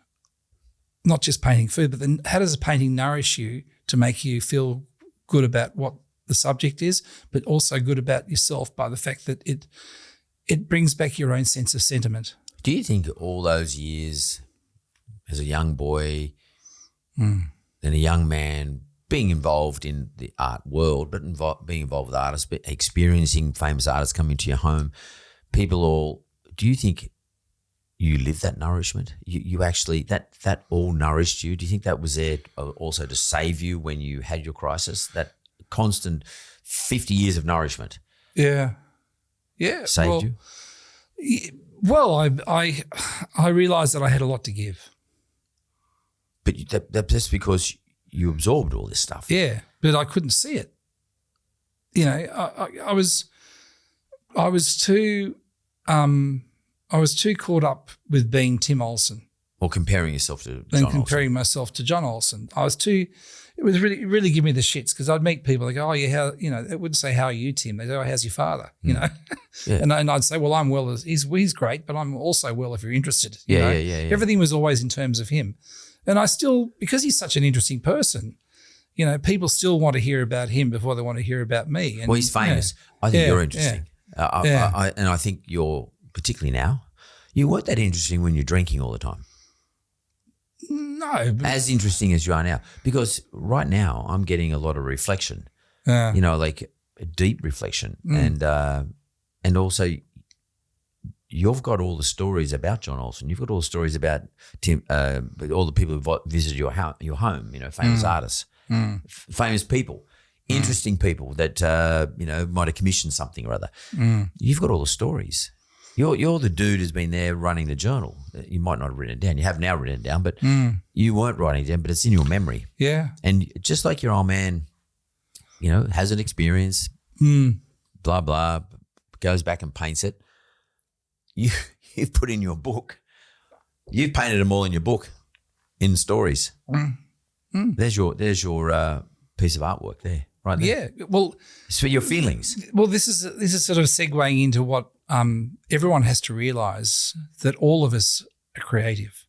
not just painting food, but how does a painting nourish you to make you feel good about what the subject is, but also good about yourself by the fact that it brings back your own sense of sentiment. Do you think all those years as a young boy and a young man, being involved in the art world, but being involved with artists, but experiencing famous artists coming to your home, do you think you live that nourishment? You actually, that all nourished you? Do you think that was there also to save you when you had your crisis? That constant 50 years of nourishment? Yeah. Saved you? Well, I realised that I had a lot to give. But that's because you absorbed all this stuff. Yeah, but I couldn't see it. I was too caught up with being Tim Olsen. Or comparing yourself to John Olsen. Comparing myself to John Olsen. It was really give me the shits, because I'd meet people, they go, "Oh, yeah, they wouldn't say, 'How are you, Tim?' They go, 'Oh, how's your father?'" Yeah. And I'd say, "Well, I'm well. He's great, but I'm also well if you're interested." Yeah. Everything was always in terms of him. And I still, because he's such an interesting person, people still want to hear about him before they want to hear about me. And, well, he's famous. I think you're interesting. And I think you're, particularly now, you weren't that interesting when you're drinking all the time. No. As interesting as you are now. Because right now I'm getting a lot of reflection, like a deep reflection. And also you've got all the stories about John Olsen. You've got all the stories about Tim, all the people who visited your home, famous artists, famous people, interesting people that, might have commissioned something or other. You've got all the stories. You're the dude who's been there running the journal. You might not have written it down. You have now written it down, but you weren't writing it down, but it's in your memory. Yeah. And just like your old man, has an experience, blah, blah, goes back and paints it. You've put in your book. You've painted them all in your book, in stories. There's your piece of artwork there. right there. Yeah. Well, it's for your feelings. Well, this is sort of segueing into what everyone has to realise, that all of us are creative.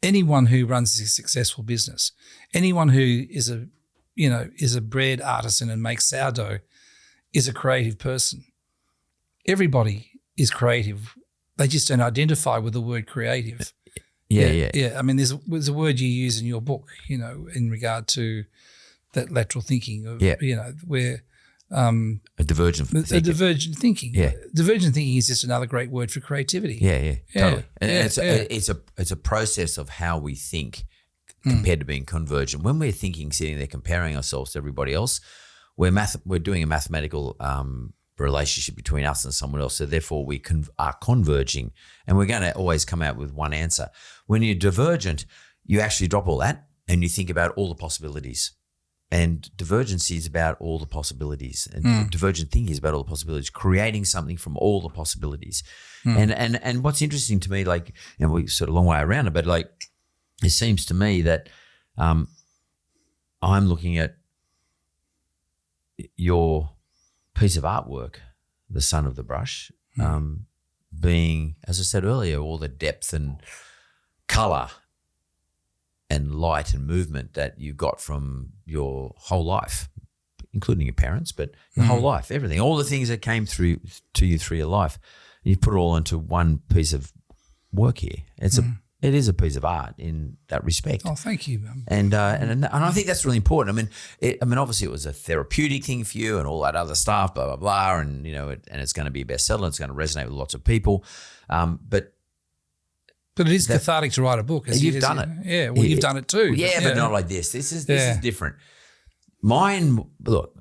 Anyone who runs a successful business, anyone who is a bread artisan and makes sourdough, is a creative person. Everybody is creative. They just don't identify with the word creative. Yeah. I mean, there's a word you use in your book, in regard to that lateral thinking, where a divergent thinking. Divergent thinking. Yeah. Divergent thinking is just another great word for creativity. Yeah, totally. And it's a process of how we think compared to being convergent. When we're thinking, sitting there comparing ourselves to everybody else, we're doing a mathematical relationship between us and someone else. So therefore we are converging, and we're going to always come out with one answer. When you're divergent, you actually drop all that and you think about all the possibilities. And divergency is about all the possibilities, and divergent thinking is about all the possibilities, creating something from all the possibilities. And what's interesting to me, like, we sort of a long way around it, but like, it seems to me that I'm looking at your piece of artwork, The Son of the Brush, being, as I said earlier, all the depth and colour and light and movement that you got from your whole life, including your parents, but your whole life, everything, all the things that came through to you through your life. You put it all into one piece of work here. It is a piece of art in that respect. Oh, thank you. And I think that's really important. I mean, obviously it was a therapeutic thing for you and all that other stuff, blah blah blah, and and it's going to be a bestseller. It's going to resonate with lots of people, but it is cathartic to write a book. You've done it. Yeah, well, you've done it too. Yeah, but not like this. This is different. Mine, look,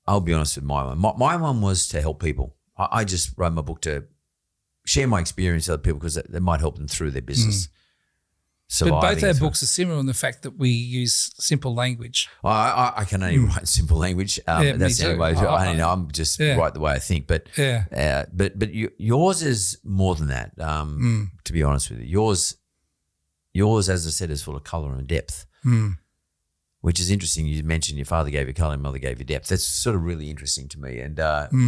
I'll be honest with my one. My one was to help people. I just wrote my book to share my experience with other people because that might help them through their business. But both our books are similar in the fact that we use simple language. I can only write simple language. That's the only way. I'm just write the way I think. But but yours is more than that. To be honest with you, yours, as I said, is full of colour and depth, which is interesting. You mentioned your father gave you colour, and mother gave you depth. That's sort of really interesting to me. And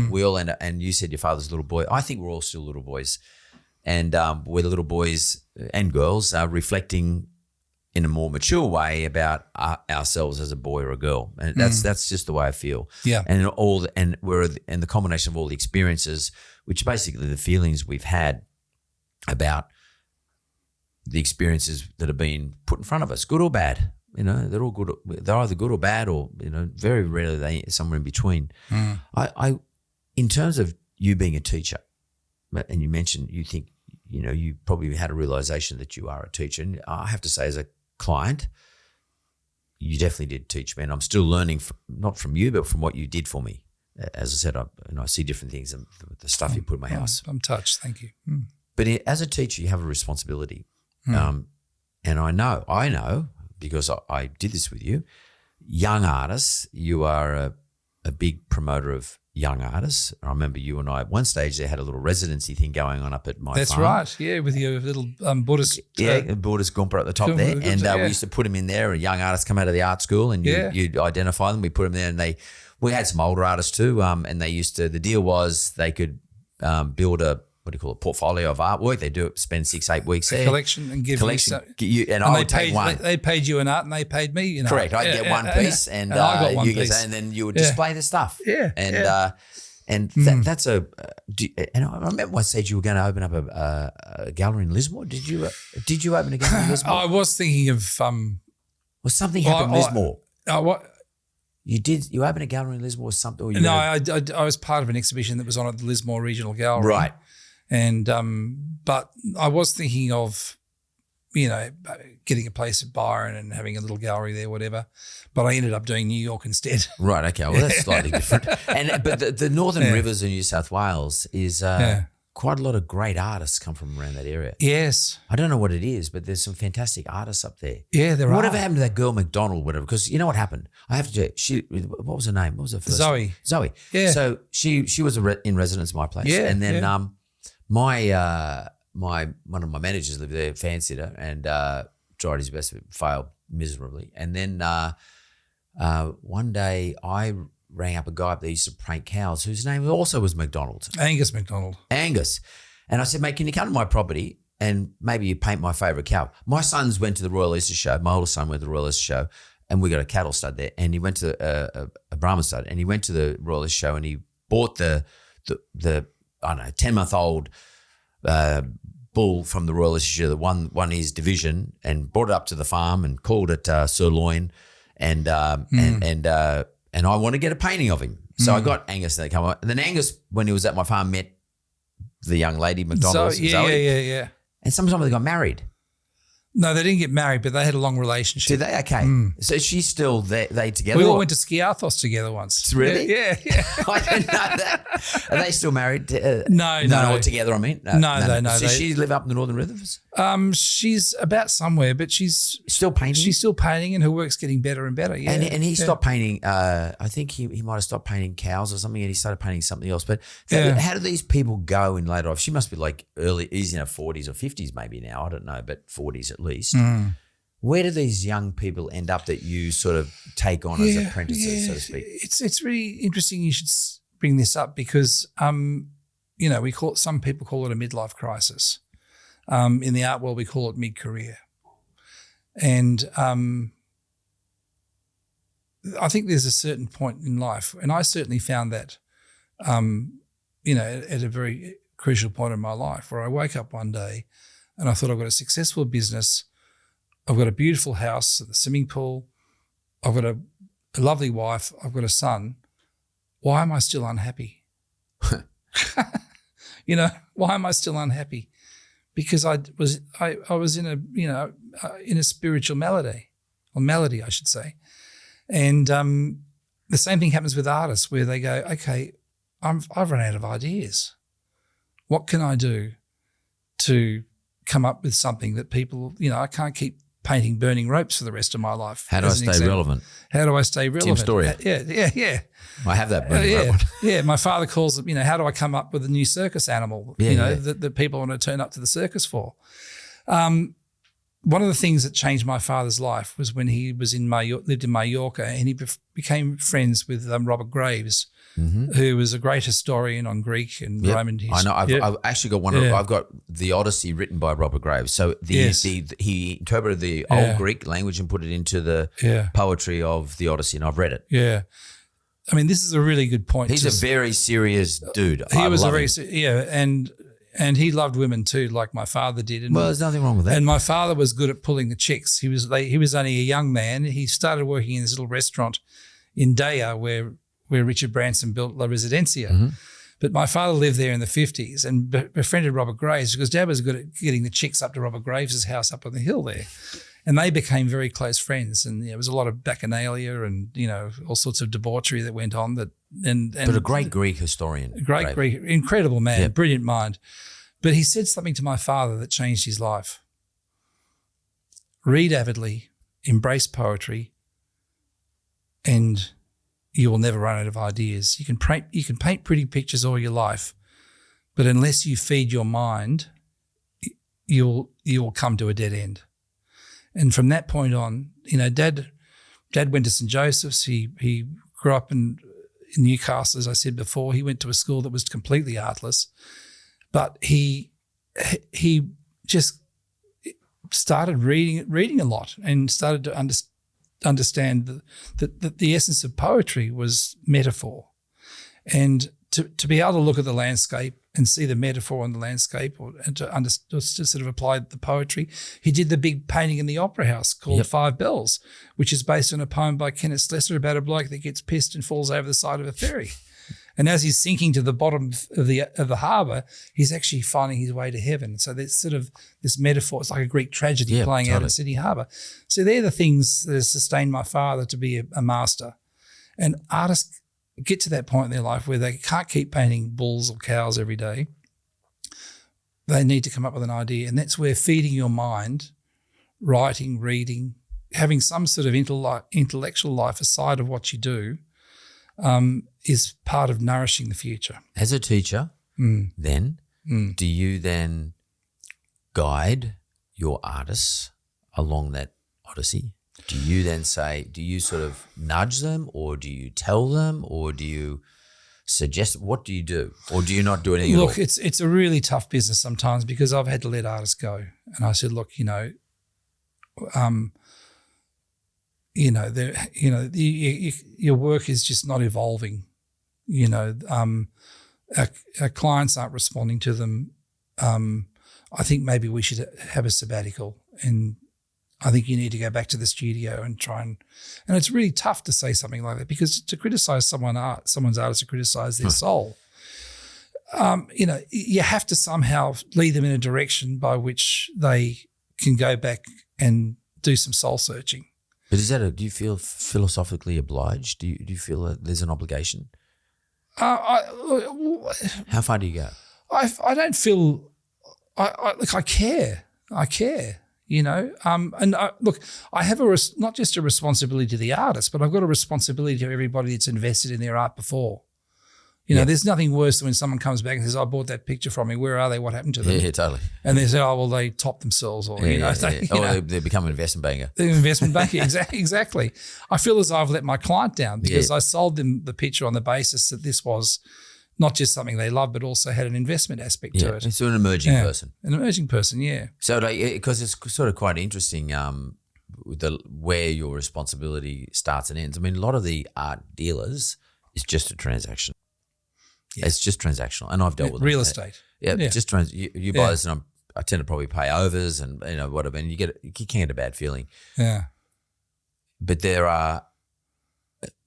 we all and you said your father's a little boy. I think we're all still little boys. And we're the little boys and girls reflecting in a more mature way about ourselves as a boy or a girl, and that's just the way I feel. Yeah, and the combination of all the experiences, which are basically the feelings we've had about the experiences that have been put in front of us, good or bad. They're all good. They're either good or bad, or very rarely they somewhere in between. I, in terms of you being a teacher, and you mentioned you think. You probably had a realization that you are a teacher. And I have to say, as a client, you definitely did teach me. And I'm still learning, not from you, but from what you did for me. As I said, I see different things and the stuff you put in my house. I'm touched. Thank you. But as a teacher, you have a responsibility. And I know, because I did this with you, young artists, you are a big promoter of young artists. I remember you and I at one stage they had a little residency thing going on up at my farm. That's right, yeah, with your little Buddhist. Buddhist Goomba at the top there. And we used to put them in there. A young artists come out of the art school and you'd identify them. We put them there and we had some older artists too. And the deal was they could build a portfolio of artwork. They spend 6-8 weeks there. Collection and give you. And I would take one. They paid you an art and they paid me an art. Correct. I'd get one piece and I got one piece. And then you would display the stuff. Yeah. And that's and I remember one stage you were going to open up a gallery in Lismore. Did you open a gallery in Lismore? I was thinking of was something happened in Lismore? What? You opened a gallery in Lismore or something? Or I was part of an exhibition that was on at the Lismore Regional Gallery. Right. And but I was thinking of, getting a place at Byron and having a little gallery there, whatever. But I ended up doing New York instead. Right. Okay. Well, that's slightly different. But the Northern Rivers of New South Wales is quite a lot of great artists come from around that area. Yes. I don't know what it is, but there's some fantastic artists up there. Yeah, there are. Whatever happened to that girl McDonald, whatever? Because you know what happened? I have to. What was her name? What was her first? Zoe. Zoe. Yeah. So she was in residence at my place. Yeah. And then my one of my managers lived there, fancied her, and tried his best, but failed miserably. And then one day I rang up a guy that used to paint cows whose name also was McDonald. Angus McDonald. Angus. And I said, mate, can you come to my property and maybe you paint my favourite cow? My sons went to the Royal Easter Show. My oldest son went to the Royal Easter Show and we got a cattle stud there. And he went to a Brahman stud and he went to the Royal Easter Show and he bought the I don't know, 10-month-old bull from the Royal Easter Show that won his division and brought it up to the farm and called it Sirloin. And I want to get a painting of him. So I got Angus to come up. And then Angus, when he was at my farm, met the young lady, McDonald. So, yeah. And sometime they got married. No, they didn't get married, but they had a long relationship. Did they? Okay. So she's still there, they together? We all went to Skiathos together once. Really? Yeah. I didn't know that. Are they still married? No. Together, I mean? No. Does she live up in the Northern Rivers? She's about somewhere, but she's still painting. She's still painting, and her work's getting better and better. Yeah, and he stopped painting. I think he might have stopped painting cows or something, and he started painting something else. But how do these people go in later life? She must be like he's in her 40s or 50s maybe now. I don't know, but 40s at least. Where do these young people end up that you sort of take on as apprentices, so to speak? It's really interesting you should bring this up because some people call it a midlife crisis. In the art world, we call it mid-career. And I think there's a certain point in life, and I certainly found that, at a very crucial point in my life where I woke up one day and I thought I've got a successful business, I've got a beautiful house at the swimming pool, I've got a lovely wife, I've got a son. Why am I still unhappy? Why am I still unhappy? Because I was in a spiritual melody, I should say, and the same thing happens with artists where they go, okay, I've run out of ideas. What can I do to come up with something that people, I can't keep painting burning ropes for the rest of my life. How do I stay relevant? How do I stay relevant? Tim Story. Yeah. I have that burning rope one. Yeah, my father calls it, how do I come up with a new circus animal, that people want to turn up to the circus for? One of the things that changed my father's life was when he was lived in Mallorca, and he became friends with Robert Graves, who was a great historian on Greek and Roman history. I know. I've actually got one. I've got the Odyssey written by Robert Graves. So he interpreted the old Greek language and put it into the poetry of the Odyssey, and I've read it. Yeah. I mean, this is a really good point. He's a very serious dude. And he loved women too, like my father did. And, there's nothing wrong with that. And my father was good at pulling the chicks. He was only a young man. He started working in this little restaurant in Daya where Richard Branson built La Residencia. But my father lived there in the 50s and befriended Robert Graves because Dad was good at getting the chicks up to Robert Graves' house up on the hill there. And they became very close friends. And there was a lot of bacchanalia and, all sorts of debauchery that went on. But a great Greek historian. Greek, incredible man, brilliant mind. But he said something to my father that changed his life. Read avidly, embrace poetry, and you will never run out of ideas. You can paint pretty pictures all your life, but unless you feed your mind, you will come to a dead end. And from that point on, Dad went to St. Joseph's. He grew up in Newcastle, as I said before. He went to a school that was completely artless, but he just started reading a lot and started to understand that the essence of poetry was metaphor, and to be able to look at the landscape and see the metaphor on the landscape, and to sort of apply the poetry. He did the big painting in the Opera House called Five Bells, which is based on a poem by Kenneth Slessor about a bloke that gets pissed and falls over the side of a ferry. And as he's sinking to the bottom of the harbour, he's actually finding his way to heaven. So there's sort of this metaphor. It's like a Greek tragedy playing out in Sydney Harbour. So they're the things that have sustained my father to be a master. And artists get to that point in their life where they can't keep painting bulls or cows every day. They need to come up with an idea. And that's where feeding your mind, writing, reading, having some sort of intellectual life aside of what you do, is part of nourishing the future. As a teacher, then, do you then guide your artists along that odyssey? Do you then say, do you sort of nudge them, or do you tell them, or do you suggest, what do you do? Or do you not do anything at all? Look, it's a really tough business sometimes because I've had to let artists go. And I said, look, your work is just not evolving. Our clients aren't responding to them. I think maybe we should have a sabbatical, and I think you need to go back to the studio and try and it's really tough to say something like that, because to criticize someone's art is to criticize their soul. You have to somehow lead them in a direction by which they can go back and do some soul searching. But do you feel philosophically obliged? Do you feel that there's an obligation? How far do you go? I don't feel. I care. Look, I have not just a responsibility to the artist, but I've got a responsibility to everybody that's invested in their art before. There's nothing worse than when someone comes back and says, I bought that picture from me. Where are they? What happened to them? Yeah, totally. And they say, oh, well, they topped themselves, or, they become an investment banker. They're an investment banker, exactly. I feel as though I've let my client down because I sold them the picture on the basis that this was not just something they loved, but also had an investment aspect to it. It's an emerging person. An emerging person, yeah. So, because it's sort of quite interesting where your responsibility starts and ends. I mean, a lot of the art dealers is just a transaction. Yeah. It's just transactional, and I've dealt with real estate. Yeah, just you buy this, and I tend to probably pay overs, and whatever, and you can get a bad feeling. Yeah. But there are,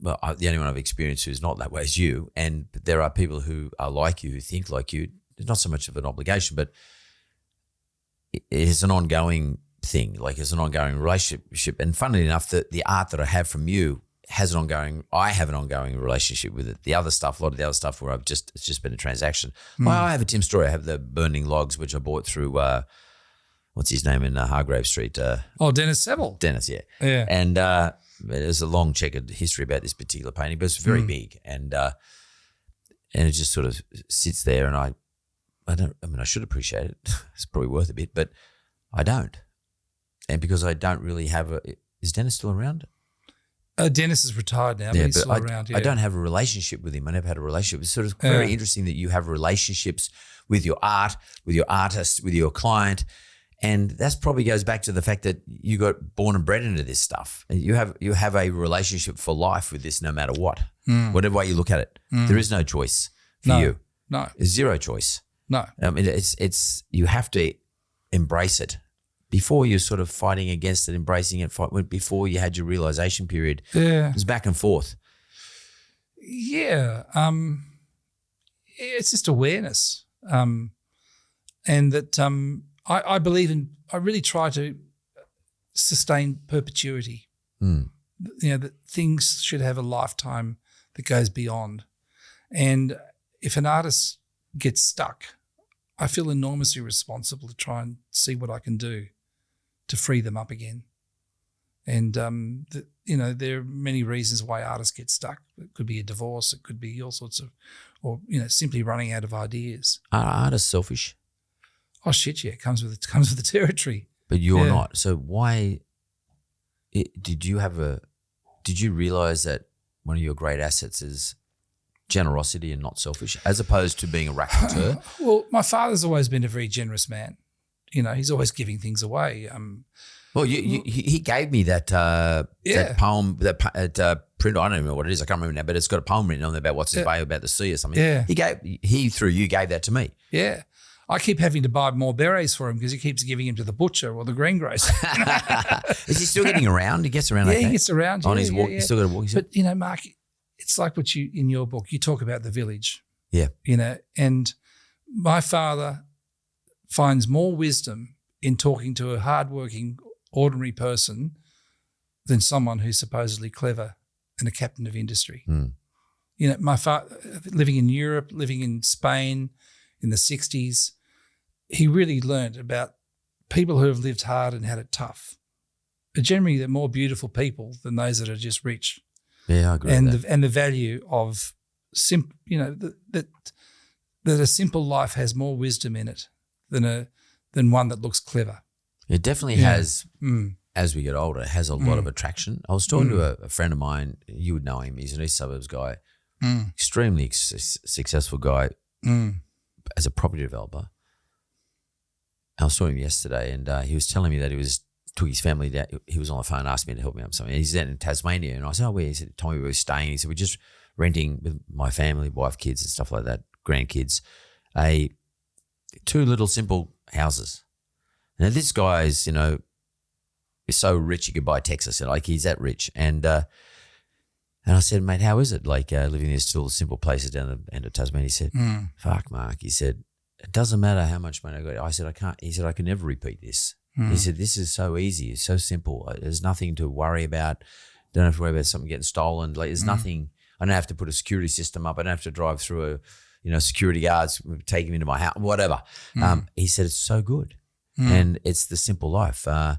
the only one I've experienced who's not that way is you, and there are people who are like you, who think like you. It's not so much of an obligation, but it is an ongoing thing. Like, it's an ongoing relationship, and funnily enough, the art that I have from you I have an ongoing relationship with it. The other stuff, a lot of the other stuff where it's just been a transaction. Well, I have a Tim story. I have the Burning Logs, which I bought through, what's his name in Hargrave Street? Dennis Seville. Dennis, yeah. Yeah. And there's a long checkered history about this particular painting, but it's very big. And it just sort of sits there, and I should appreciate it. It's probably worth a bit, but I don't. And because I don't really have is Dennis still around? Dennis is retired now, but he's still around. Yeah. I don't have a relationship with him. I never had a relationship. It's sort of very interesting that you have relationships with your art, with your artist, with your client, and that probably goes back to the fact that you got born and bred into this stuff. And you have a relationship for life with this, no matter what, whatever way you look at it. There is no choice for you. No, there's zero choice. No, I mean it's you have to embrace it. Before you're sort of fighting against it, embracing it, before you had your realization period, it was back and forth. Yeah. It's just awareness. And that I believe in, I really try to sustain perpetuity. That things should have a lifetime that goes beyond. And if an artist gets stuck, I feel enormously responsible to try and see what I can do to free them up again. And, there are many reasons why artists get stuck. It could be a divorce. It could be all sorts of, or, simply running out of ideas. Are artists selfish? Oh, shit, yeah. It comes with the territory. But you're not. So why did you realize that one of your great assets is generosity and not selfish, as opposed to being a raconteur? Well, my father's always been a very generous man. He's always giving things away. Well, he gave me that poem, that print. I don't even know what it is. I can't remember now, but it's got a poem written on there about what's his bay about the sea or something. Yeah. You gave that to me. Yeah. I keep having to buy more berets for him because he keeps giving him to the butcher or the greengrocer. Is he still getting around? He gets around. Yeah, okay? He gets around. On his walk, he's still got to walk. But Mark, it's like what you in your book you talk about the village. Yeah. And my father finds more wisdom in talking to a hardworking, ordinary person than someone who's supposedly clever and a captain of industry. My father, living in Europe, living in Spain in the 60s, he really learned about people who have lived hard and had it tough. But generally, they're more beautiful people than those that are just rich. Yeah, I agree with that. And the value of that a simple life has more wisdom in it than one that looks clever. It definitely has. as we get older, has a lot of attraction. I was talking to a friend of mine. You would know him. He's an East Suburbs guy, extremely successful guy as a property developer. I was talking to him yesterday, and he was telling me that he took his family down. He was on the phone, asked me to help him out with something. He's down in Tasmania, and I said, "Oh, where?" He said, "Told me where we're staying." He said, "We're just renting with my family, wife, kids, and stuff like that, grandkids, 2 little simple houses." Now this guy is, is so rich he could buy Texas, and like he's that rich. And I said, "Mate, how is it like living in these still simple places down the end of Tasmania?" He said, "Fuck, Mark." He said, "It doesn't matter how much money I got." I said, "I can't." He said, "I can never repeat this." He said, "This is so easy. It's so simple. There's nothing to worry about. Don't have to worry about something getting stolen. Like there's nothing. I don't have to put a security system up. I don't have to drive through security guards, take him into my house, whatever." He said, "It's so good." And it's the simple life. I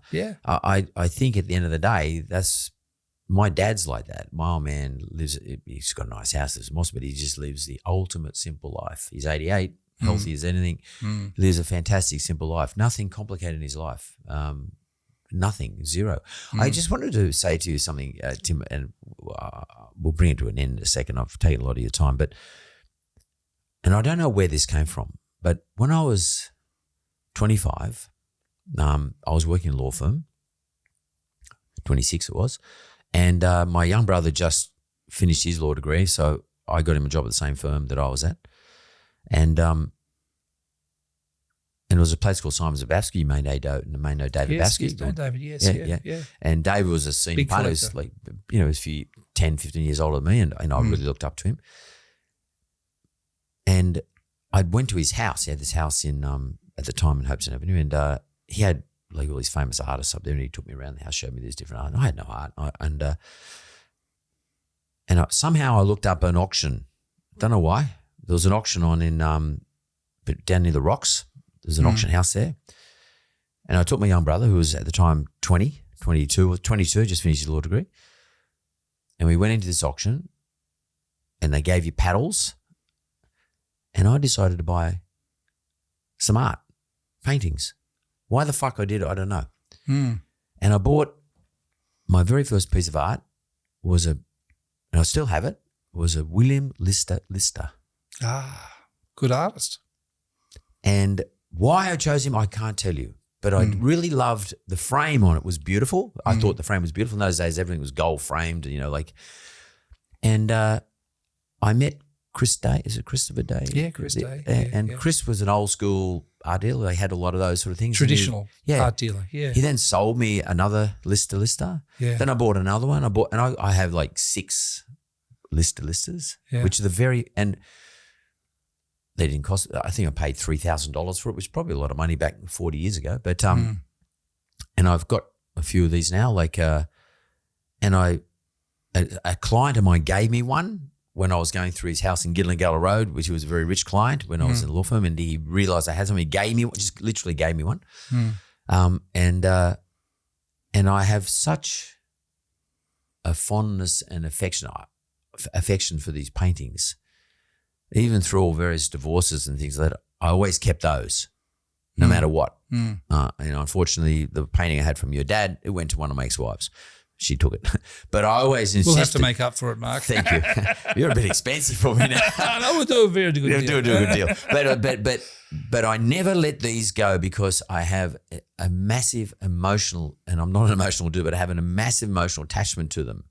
think at the end of the day, that's my dad's like that. My old man he's got a nice house, lives in Moss, but he just lives the ultimate simple life. He's 88, healthy as anything, lives a fantastic, simple life. Nothing complicated in his life. Nothing, zero. I just wanted to say to you something, Tim, and we'll bring it to an end in a second. I've taken a lot of your time, and I don't know where this came from, but when I was 25, I was working in a law firm, 26 it was, and my young brother just finished his law degree, so I got him a job at the same firm that I was at, and it was a place called Simon Zabowski. You may know David Basky. Yes, know David, yes, yeah. And David was a senior partner, he was like, he was 10, 15 years older than me, and I really looked up to him. And I went to his house. He had this house in at the time in Hopeton Avenue, and he had like all these famous artists up there, and he took me around the house, showed me these different art. And I had no art, somehow I looked up an auction. Don't know why. There was an auction on in down near the Rocks. There's an auction house there, and I took my young brother, who was at the time 22, just finished his law degree, and we went into this auction, and they gave you paddles, and I decided to buy some art, paintings. Why the fuck I did it, I don't know. And I bought my very first piece of art and I still have it, was a William Lister. Good artist. And why I chose him, I can't tell you. But I really loved the frame on it. Was beautiful. I thought the frame was beautiful. In those days, everything was gold framed, And I met Chris Day. Is it Christopher Day? Yeah, Chris Day. And Chris was an old school art dealer. They had a lot of those sort of things. Traditional art dealer, yeah. He then sold me another Lister. Yeah. Then I bought another one. I have like 6 Listers, which are and they didn't cost, I think I paid $3,000 for it, which is probably a lot of money back 40 years ago. But, and I've got a few of these now, a client of mine gave me one when I was going through his house in Gillingham Road, which was a very rich client when I was in the law firm, and he realised I had something. He gave me one, just literally gave me one. And I have such a fondness and affection for these paintings, even through all various divorces and things like that. I always kept those, no matter what. Unfortunately, the painting I had from your dad, it went to one of my ex-wives. She took it. But I always insisted. We'll have to make up for it, Mark. Thank you. You're a bit expensive for me now. No, we'll do a very good deal. Do a good deal. But I never let these go because I have a massive emotional, and I'm not an emotional dude, but I have a massive emotional attachment to them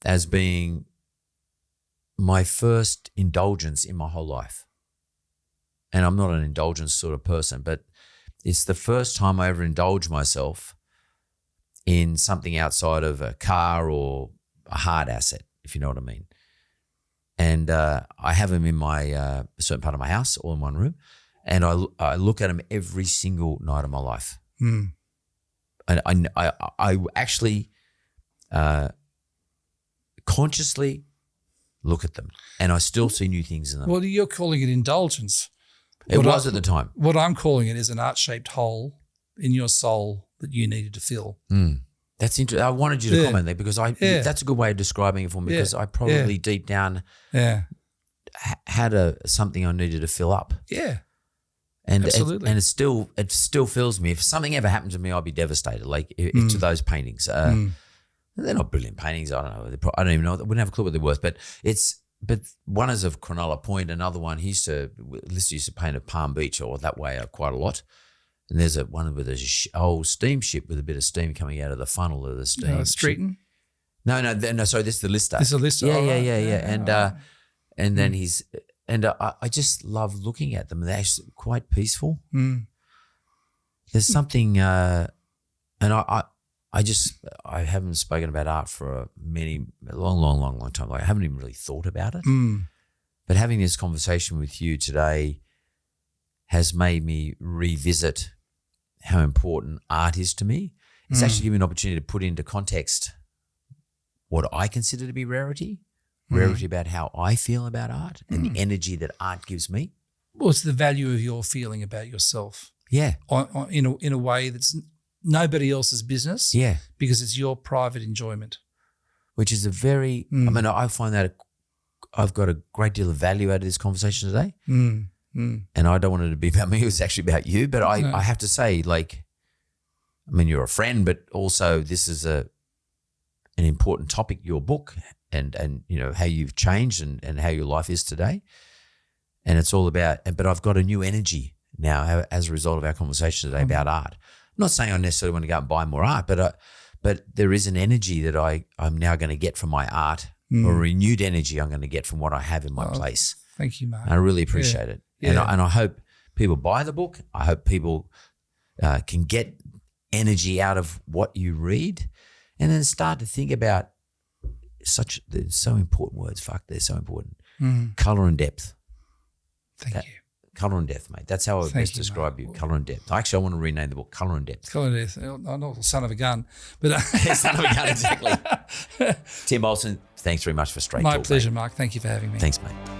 as being my first indulgence in my whole life. And I'm not an indulgence sort of person, but it's the first time I ever indulged myself in something outside of a car or a hard asset, if you know what I mean. And I have them in my a certain part of my house, all in one room, and I look at them every single night of my life. And I actually consciously look at them, and I still see new things in them. Well, you're calling it indulgence. It was at the time. What I'm calling it is an art-shaped hole in your soul that you needed to fill. That's interesting. I wanted you to comment there because that's a good way of describing it for me, because I probably deep down had something I needed to fill up. Yeah. And Absolutely. it still fills me. If something ever happened to me, I'd be devastated. Like to those paintings, they're not brilliant paintings. I don't know. I don't even know. I wouldn't have a clue what they're worth. But one is of Cronulla Point. Another one, Lister used to paint at Palm Beach or that way quite a lot. And there's one with an old steamship with a bit of steam coming out of the funnel of the steam. Streeton? No. Sorry, this is the Lister. This is a Lister. Yeah. And then I just love looking at them. They're actually quite peaceful. There's something, and I haven't spoken about art for a long time. Like I haven't even really thought about it. But having this conversation with you today has made me revisit how important art is to me. It's actually given me an opportunity to put into context what I consider to be rarity about how I feel about art and the energy that art gives me. Well, it's the value of your feeling about yourself. Yeah. In a way that's nobody else's business. Yeah. Because it's your private enjoyment. Which is I find that I've got a great deal of value out of this conversation today. And I don't want it to be about me. It was actually about you. But I have to say, you're a friend, but also this is an important topic, your book, and how you've changed and how your life is today. And it's all about, but I've got a new energy now as a result of our conversation today about art. I'm not saying I necessarily want to go out and buy more art, but there is an energy that I'm now going to get from my art, or a renewed energy I'm going to get from what I have in my place. Thank you, Mark. And I really appreciate it. Yeah. And I hope people buy the book. I hope people can get energy out of what you read, and then start to think about they're so important words. Fuck, they're so important. Colour and depth. Thank you. Colour and depth, mate. That's how I would best describe you. Colour and depth. Actually, I want to rename the book Colour and Depth. Colour and Depth. I'm not son of a gun, but son of a gun, exactly. Tim Olsen, thanks very much for Straight Talk. My pleasure, mate. Mark. Thank you for having me. Thanks, mate.